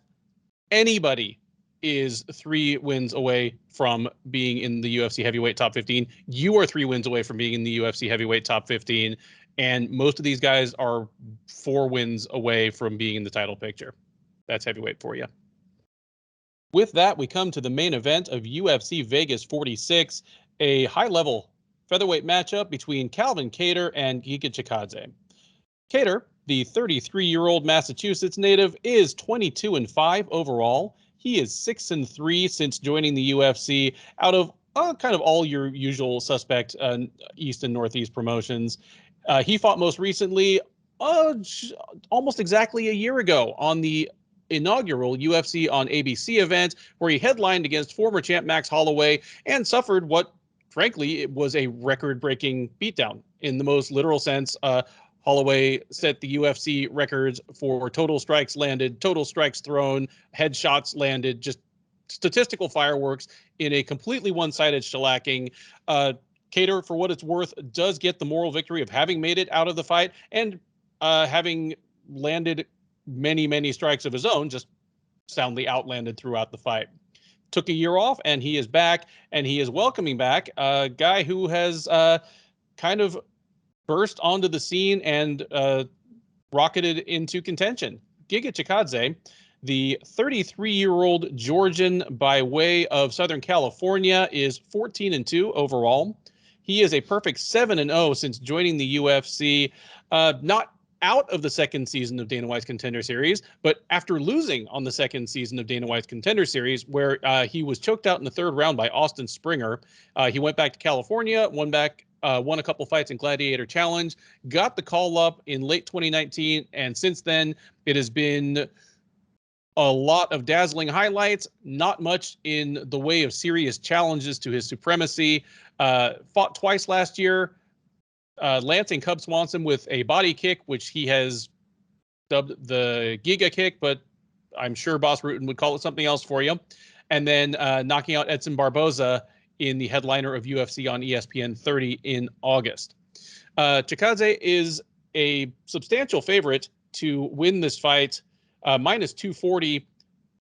Anybody is 3 wins away from being in the UFC heavyweight top 15. You are 3 wins away from being in the UFC heavyweight top 15. And most of these guys are 4 wins away from being in the title picture. That's heavyweight for you. With that, we come to the main event of UFC Vegas 46, a high-level featherweight matchup between Calvin Kattar and Giga Chikadze. Kattar, the 33-year-old Massachusetts native, is 22-5 overall. He is 6-3 since joining the UFC out of kind of all your usual suspect East and Northeast promotions. He fought most recently almost exactly a year ago on the inaugural UFC on ABC event, where he headlined against former champ Max Holloway and suffered what, frankly, it was a record-breaking beatdown in the most literal sense. Holloway set the UFC records for total strikes landed, total strikes thrown, headshots landed, just statistical fireworks in a completely one-sided shellacking. Kattar, for what it's worth, does get the moral victory of having made it out of the fight and having landed many, many strikes of his own, just soundly outlanded throughout the fight. Took a year off, and he is back, and he is welcoming back a guy who has kind of burst onto the scene and rocketed into contention. Giga Chikadze, the 33-year-old Georgian by way of Southern California, is 14-2 overall. He is a perfect 7-0 since joining the UFC, not out of the second season of Dana White's Contender Series, but after losing on the second season of Dana White's Contender Series, where he was choked out in the 3rd round by Austin Springer. He went back to California, won a couple fights in Gladiator Challenge, got the call up in late 2019, and since then it has been a lot of dazzling highlights, not much in the way of serious challenges to his supremacy. Fought twice last year, lancing Cub Swanson with a body kick, which he has dubbed the Giga kick, but I'm sure Boss Rutan would call it something else for you. And then knocking out Edson Barboza in the headliner of UFC on ESPN 30 in August. Chikadze is a substantial favorite to win this fight, minus 240.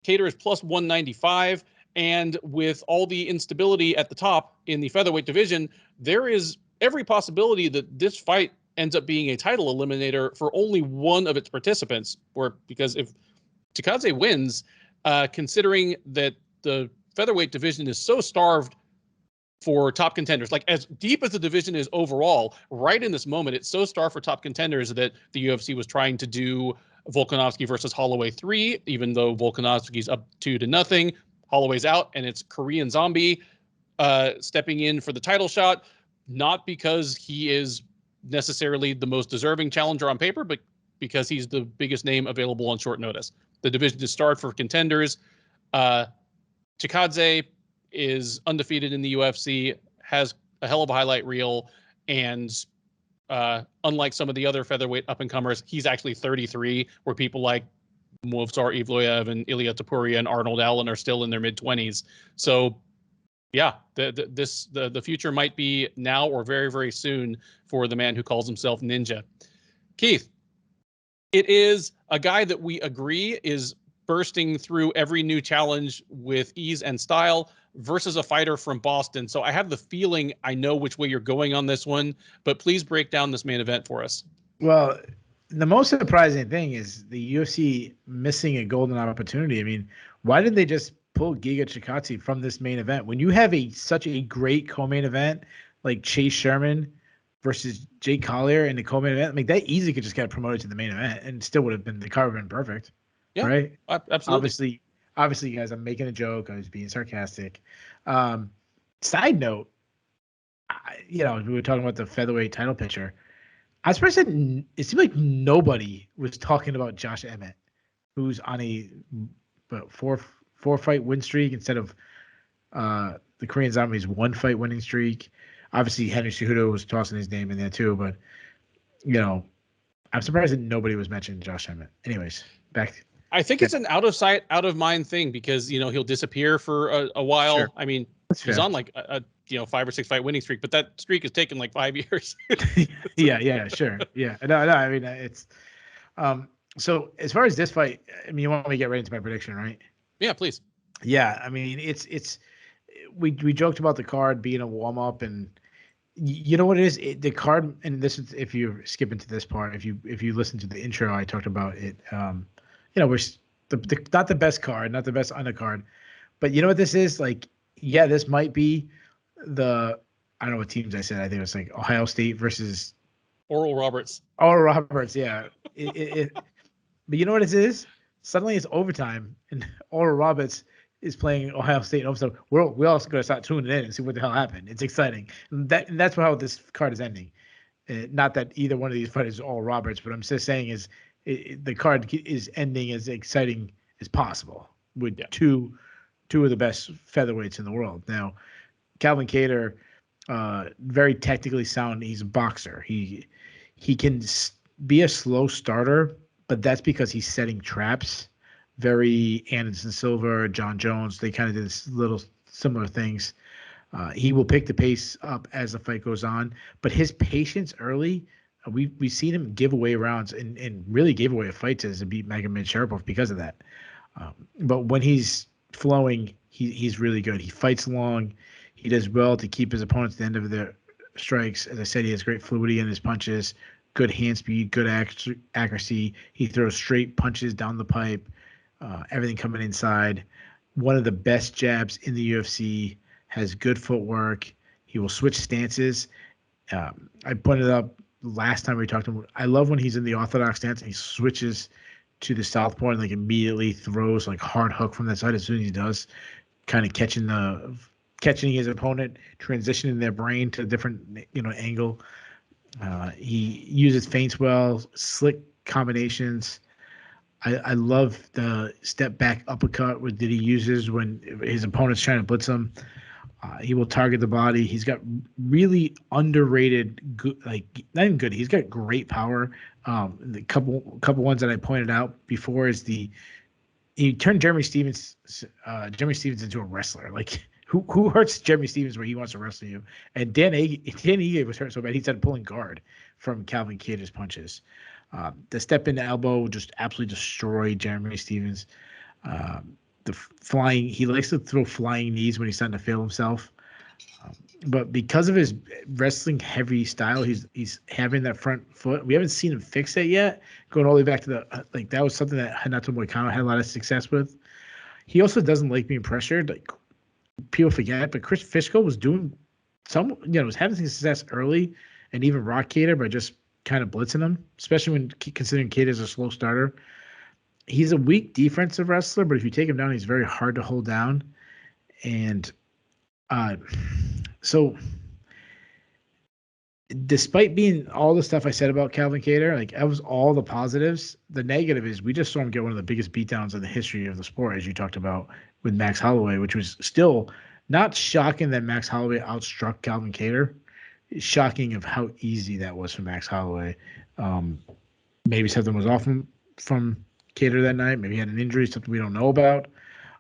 Kattar is plus 195. And with all the instability at the top in the featherweight division, there is every possibility that this fight ends up being a title eliminator for only one of its participants. Because if Chikadze wins, considering that the featherweight division is so starved for top contenders, like as deep as the division is overall, right in this moment, it's so starved for top contenders that the UFC was trying to do Volkanovski versus Holloway 3, even though Volkanovski's up 2-0. Holloway's out, and it's Korean Zombie stepping in for the title shot, not because he is necessarily the most deserving challenger on paper, but because he's the biggest name available on short notice. The division is starved for contenders. Chikadze is undefeated in the UFC, has a hell of a highlight reel, and unlike some of the other featherweight up-and-comers, he's actually 33, where people like Movsar Evloev and Ilya Topuria and Arnold Allen are still in their mid-20s. So, yeah, the future might be now or very, very soon for the man who calls himself Ninja. Keith, it is a guy that we agree is bursting through every new challenge with ease and style versus a fighter from Boston. So I have the feeling I know which way you're going on this one, but please break down this main event for us. Well, the most surprising thing is the UFC missing a golden opportunity. I mean, why did they just pull Giga Chikadze from this main event when you have such a great co-main event like Chase Sherman versus Jake Collier in the co-main event? I mean, that easily could just get promoted to the main event and still would have been, the card would have been perfect. Yeah, right? Absolutely. Obviously, guys, I'm making a joke. I was being sarcastic. Side note, we were talking about the featherweight title picture. I was surprised that it seemed like nobody was talking about Josh Emmett, who's on a four fight win streak instead of the Korean Zombie's 1 fight winning streak. Obviously, Henry Cejudo was tossing his name in there too, but I'm surprised that nobody was mentioning Josh Emmett. Anyways, back. I think it's an out of sight, out of mind thing because, he'll disappear for a while. Sure. I mean, That's he's fair. on like a 5 or 6 fight winning streak, but that streak has taken like 5 years. Yeah, sure. Yeah. No, I mean, it's so as far as this fight, I mean, you want me to get right into my prediction, right? Yeah, please. Yeah, I mean, it's we joked about the card being a warm up, and you know what it is? The card, and this is if you skip into this part, if you listen to the intro, I talked about it. We're not the best card, not the best undercard, but you know what this is? Like, yeah, this might be I don't know what teams I said. I think it was like Ohio State versus Oral Roberts. Oral Roberts, yeah. But you know what it is? Suddenly it's overtime, and Oral Roberts is playing Ohio State. And so we're also going to start tuning in and see what the hell happened. It's exciting. And that's how this card is ending. Not that either one of these fighters is Oral Roberts, but I'm just saying the card is ending as exciting as possible with two of the best featherweights in the world. Now, Calvin Kattar, very technically sound. He's a boxer. He can be a slow starter, but that's because he's setting traps. Very Anderson Silva, John Jones. They kind of did little similar things. He will pick the pace up as the fight goes on, but his patience early, we've seen him give away rounds and really gave away a fight to beat Magomed Sharapov because of that. But when he's flowing, he's really good. He fights long. He does well to keep his opponents at the end of their strikes. As I said, he has great fluidity in his punches, good hand speed, good accuracy. He throws straight punches down the pipe, everything coming inside. One of the best jabs in the UFC, has good footwork. He will switch stances. I pointed out last time we talked to him, I love when he's in the orthodox stance and he switches to the southpaw and like immediately throws like hard hook from that side as soon as he does, kind of catching his opponent, transitioning their brain to a different angle. He uses feints well, slick combinations. I love the step back uppercut that he uses when his opponent's trying to blitz him. He will target the body. He's got really underrated, good, like not even good. He's got great power. The couple ones that I pointed out before is he turned Jeremy Stevens into a wrestler. Like who hurts Jeremy Stevens where he wants to wrestle you? And Dan Ige was hurt so bad he started pulling guard from Calvin Kattar's punches. The step into elbow just absolutely destroyed Jeremy Stevens. The flying, he likes to throw flying knees when he's starting to feel himself. But because of his wrestling heavy style, he's having that front foot. We haven't seen him fix it yet. Going all the way back to that was something that Renato Moicano had a lot of success with. He also doesn't like being pressured. Like people forget, but Chris Fishko was doing was having success early and even rock Kattar by just kind of blitzing him, especially when considering Kattar's a slow starter. He's a weak defensive wrestler, but if you take him down, he's very hard to hold down. And so despite being all the stuff I said about Calvin Kattar, like that was all the positives. The negative is we just saw him get one of the biggest beatdowns in the history of the sport, as you talked about with Max Holloway, which was still not shocking that Max Holloway outstruck Calvin Kattar. It's shocking of how easy that was for Max Holloway. Maybe something was off from Kattar that night. Maybe he had an injury, something we don't know about.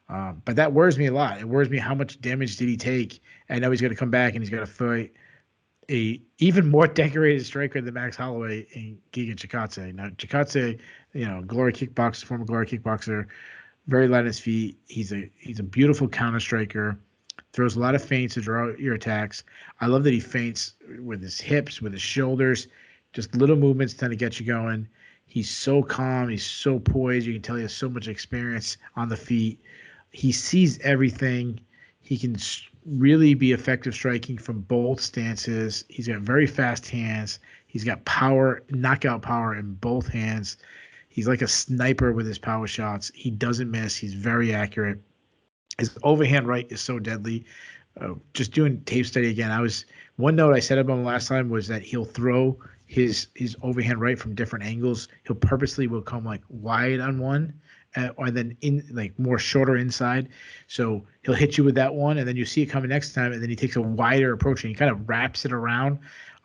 But that worries me a lot. It worries me how much damage did he take. And now he's going to come back and he's going to fight a even more decorated striker than Max Holloway in Giga Chikadze. Now Chikadze, former glory kickboxer, very light on his feet. He's a beautiful counter striker. Throws a lot of feints to draw out your attacks. I love that he feints with his hips, with his shoulders, just little movements tend to get you going. He's so calm. He's so poised. You can tell he has so much experience on the feet. He sees everything. He can really be effective striking from both stances. He's got very fast hands. He's got power, knockout power in both hands. He's like a sniper with his power shots. He doesn't miss. He's very accurate. His overhand right is so deadly. Just doing tape study again. One note I said about him last time was that he'll throw his overhand right from different angles. He'll purposely will come like wide on one, or then in like more shorter inside. So he'll hit you with that one, and then you see it coming next time, and then he takes a wider approach and he kind of wraps it around.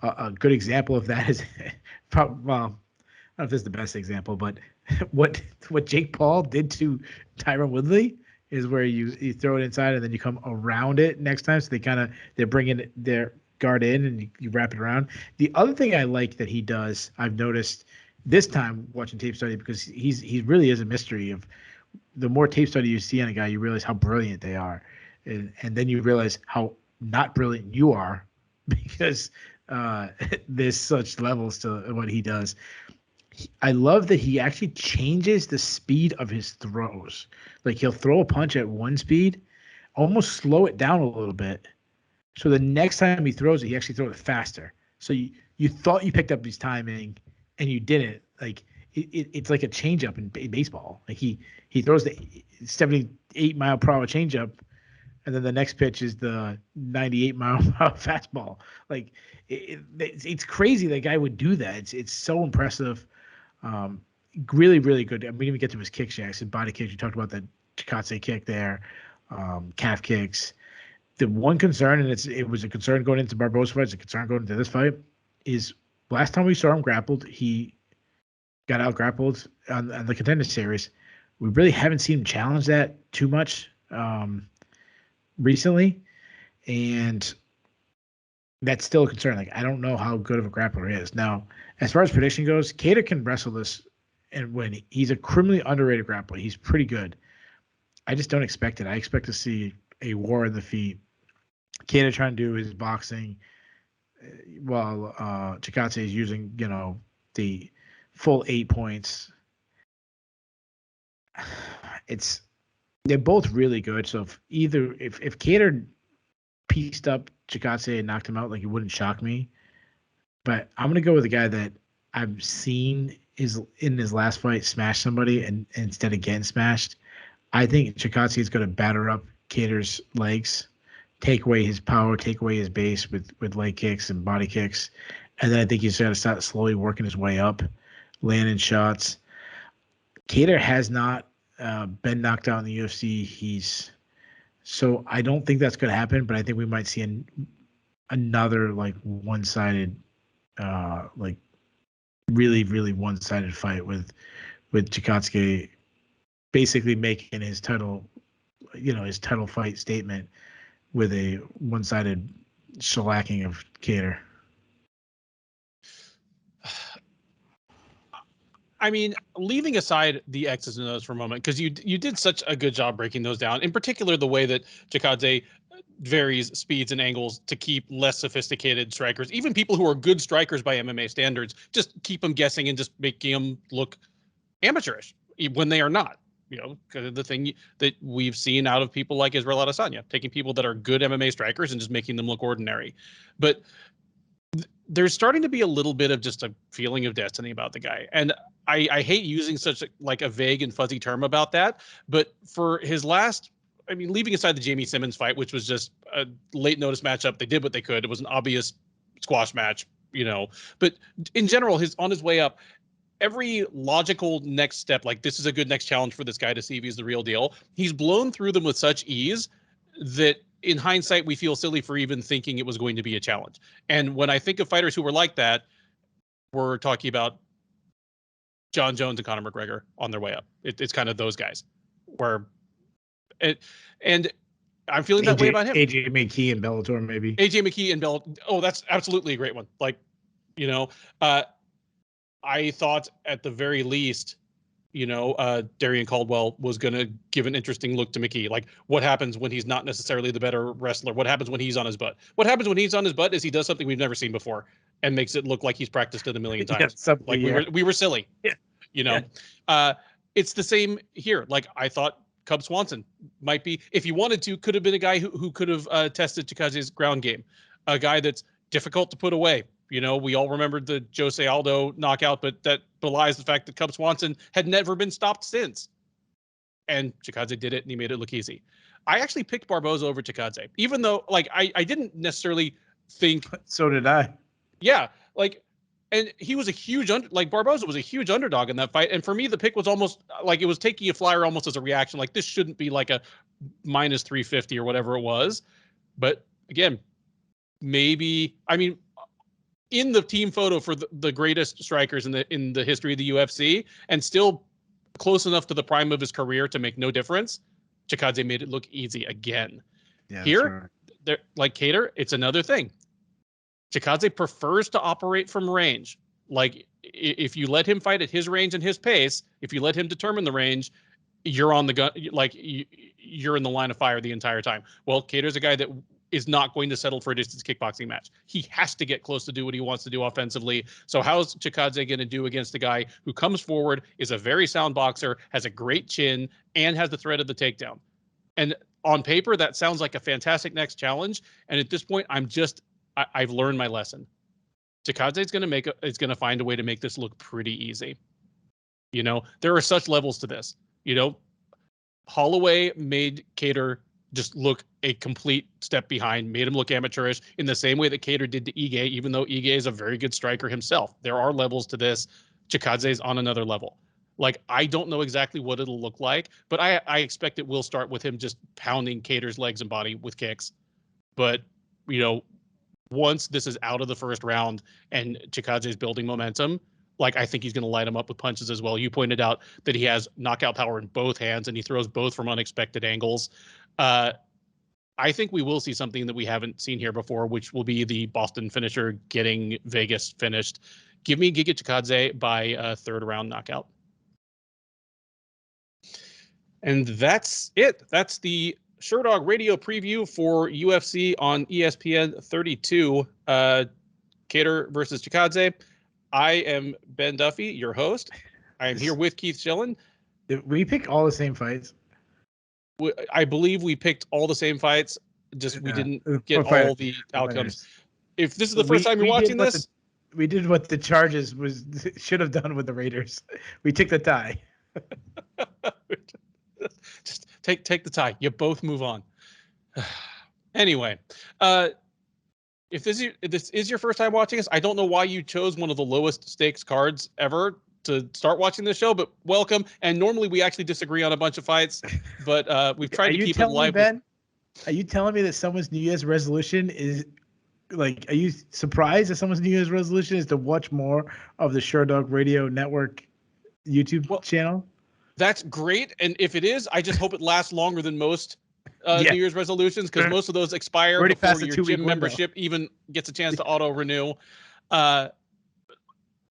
A good example of that is, well, I don't know if this is the best example, but what Jake Paul did to Tyron Woodley is where you throw it inside and then you come around it next time. So they're bringing their guard in and you wrap it around. The other thing I like that he does, I've noticed this time watching tape study, because he really is a mystery. Of the more tape study you see on a guy, you realize how brilliant they are, and then you realize how not brilliant you are, because there's such levels to what he does. I love that he actually changes the speed of his throws. Like he'll throw a punch at one speed, almost slow it down a little bit. So the next time he throws it, he actually throws it faster. So you thought you picked up his timing and you didn't. Like it's like a changeup in baseball. Like he throws the 78-mile-per-hour changeup, and then the next pitch is the 98-mile-per-hour fastball. Like it's crazy that guy would do that. It's so impressive. Really, really good. I mean, we didn't even get to his kick shacks and body kicks. You talked about the Chikadze kick there, calf kicks. The one concern, and it was a concern going into Barboza fight, it's a concern going into this fight, is last time we saw him grappled, he got out grappled on the Contender Series. We really haven't seen him challenge that too much recently, and that's still a concern. Like, I don't know how good of a grappler he is. Now, as far as prediction goes, Kattar can wrestle this and win. He's a criminally underrated grappler. He's pretty good. I just don't expect it. I expect to see a war in the feet. Kattar trying to do his boxing while Chikadze is using, the full 8 points. They're both really good. So if Kattar pieced up Chikadze and knocked him out, like, it wouldn't shock me. But I'm gonna go with a guy that I've seen is in his last fight smash somebody and instead of getting smashed. I think Chikadze is gonna batter up Kattar's legs, take away his power, take away his base with leg kicks and body kicks, and then I think he's got to start slowly working his way up, landing shots. Kattar has not been knocked out in the UFC. So I don't think that's going to happen, but I think we might see another like one-sided, like really, really one-sided fight with Chikadze basically making his title fight statement with a one-sided shellacking of Kattar. I mean, leaving aside the X's and O's for a moment, because you did such a good job breaking those down, in particular the way that Chikadze varies speeds and angles to keep less sophisticated strikers, even people who are good strikers by MMA standards, just keep them guessing and just making them look amateurish when they are not. The thing that we've seen out of people like Israel Adesanya, taking people that are good MMA strikers and just making them look ordinary. But there's starting to be a little bit of just a feeling of destiny about the guy. And I hate using such a vague and fuzzy term about that. But for his last, I mean, leaving aside the Jamie Simmons fight, which was just a late notice matchup, they did what they could. It was an obvious squash match, But in general, on his way up, every logical next step, like this is a good next challenge for this guy to see if he's the real deal, he's blown through them with such ease that in hindsight, we feel silly for even thinking it was going to be a challenge. And when I think of fighters who were like that, we're talking about John Jones and Conor McGregor on their way up. It's kind of those guys and I'm feeling that way about him. AJ McGee and Bellator, maybe. AJ McGee and Bellator. Oh, that's absolutely a great one. Like, I thought at the very least, Darian Caldwell was going to give an interesting look to McGee. Like, what happens when he's not necessarily the better wrestler? What happens when he's on his butt? What happens when he's on his butt is he does something we've never seen before and makes it look like he's practiced it a million times. We were silly. Yeah. It's the same here. Like, I thought Cub Swanson might be, if you wanted to, could have been a guy who could have tested Chikadze's ground game, a guy that's difficult to put away. We all remembered the Jose Aldo knockout, but that belies the fact that Cub Swanson had never been stopped since. And Chikadze did it, and he made it look easy. I actually picked Barboza over Chikadze, even though, like, I didn't necessarily think. So did I. Yeah, like, and he was Barboza was a huge underdog in that fight. And for me, the pick was almost like it was taking a flyer almost as a reaction. Like, this shouldn't be like a minus 350 or whatever it was. But again, maybe, I mean, in the team photo for the greatest strikers in the history of the UFC, and still close enough to the prime of his career to make no difference. Chikadze made it look easy again. Yeah, here, there, like Kattar, it's another thing. Chikadze prefers to operate from range. Like, if you let him fight at his range and his pace, if you let him determine the range, you're on the gun. Like, you're in the line of fire the entire time. Well, Kattar's a guy that is not going to settle for a distance kickboxing match. He has to get close to do what he wants to do offensively. So how's Chikadze going to do against a guy who comes forward, is a very sound boxer, has a great chin, and has the threat of the takedown? And on paper, that sounds like a fantastic next challenge. And at this point, I've learned my lesson. Chikadze is going to find a way to make this look pretty easy. You know, there are such levels to this. You know, Holloway made Kattar just look a complete step behind, made him look amateurish in the same way that Kattar did to Ige, even though Ige is a very good striker himself. There are levels to this. Chikadze is on another level. Like, I don't know exactly what it'll look like, but I expect it will start with him just pounding Kattar's legs and body with kicks. But, you know, once this is out of the first round and Chikadze is building momentum, like, I think he's going to light him up with punches as well. You pointed out that he has knockout power in both hands and he throws both from unexpected angles. I think we will see something that we haven't seen here before, which will be the Boston finisher getting Vegas finished. Give me Giga Chikadze by a third round knockout. And that's it. That's the Sherdog Radio preview for UFC on ESPN 32. Kattar versus Chikadze. I am Ben Duffy, your host. I am here with Keith Shillan. Did we pick all the same fights? I believe we picked all the same fights. Just we didn't get all the outcomes. If this is the first time you're watching this, we did what the charges should have done with the Raiders. We took the tie. Just take the tie. You both move on. Anyway, if this is your first time watching us, I don't know why you chose one of the lowest stakes cards ever to start watching this show, but welcome. And normally we actually disagree on a bunch of fights, but we've tried to keep it live. Ben, are you telling me that someone's New Year's resolution is like? Are you surprised that someone's New Year's resolution is to watch more of the Sherdog Radio Network YouTube channel? That's great, and if it is, I just hope it lasts longer than most New Year's resolutions, because most of those expire before your gym membership even gets a chance to auto renew.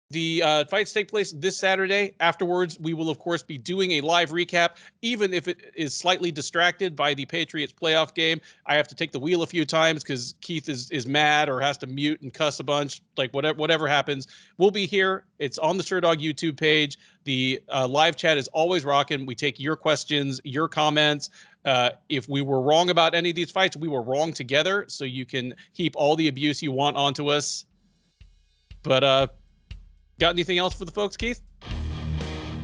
The fights take place this Saturday. Afterwards, we will, of course, be doing a live recap, even if it is slightly distracted by the Patriots playoff game. I have to take the wheel a few times because Keith is mad or has to mute and cuss a bunch. Like, whatever happens, we'll be here. It's on the Sherdog YouTube page. The live chat is always rocking. We take your questions, your comments. If we were wrong about any of these fights, we were wrong together. So you can heap all the abuse you want onto us. But got anything else for the folks, Keith?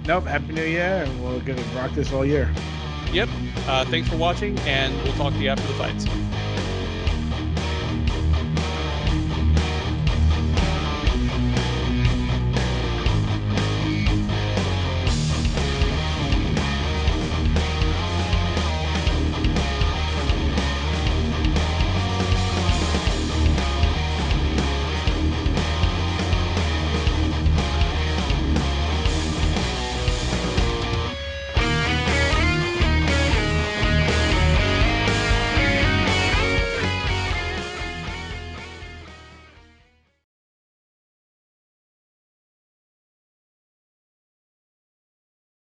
Nope. Happy New Year, and we're going to rock this all year. Yep. Thanks for watching, and we'll talk to you after the fights.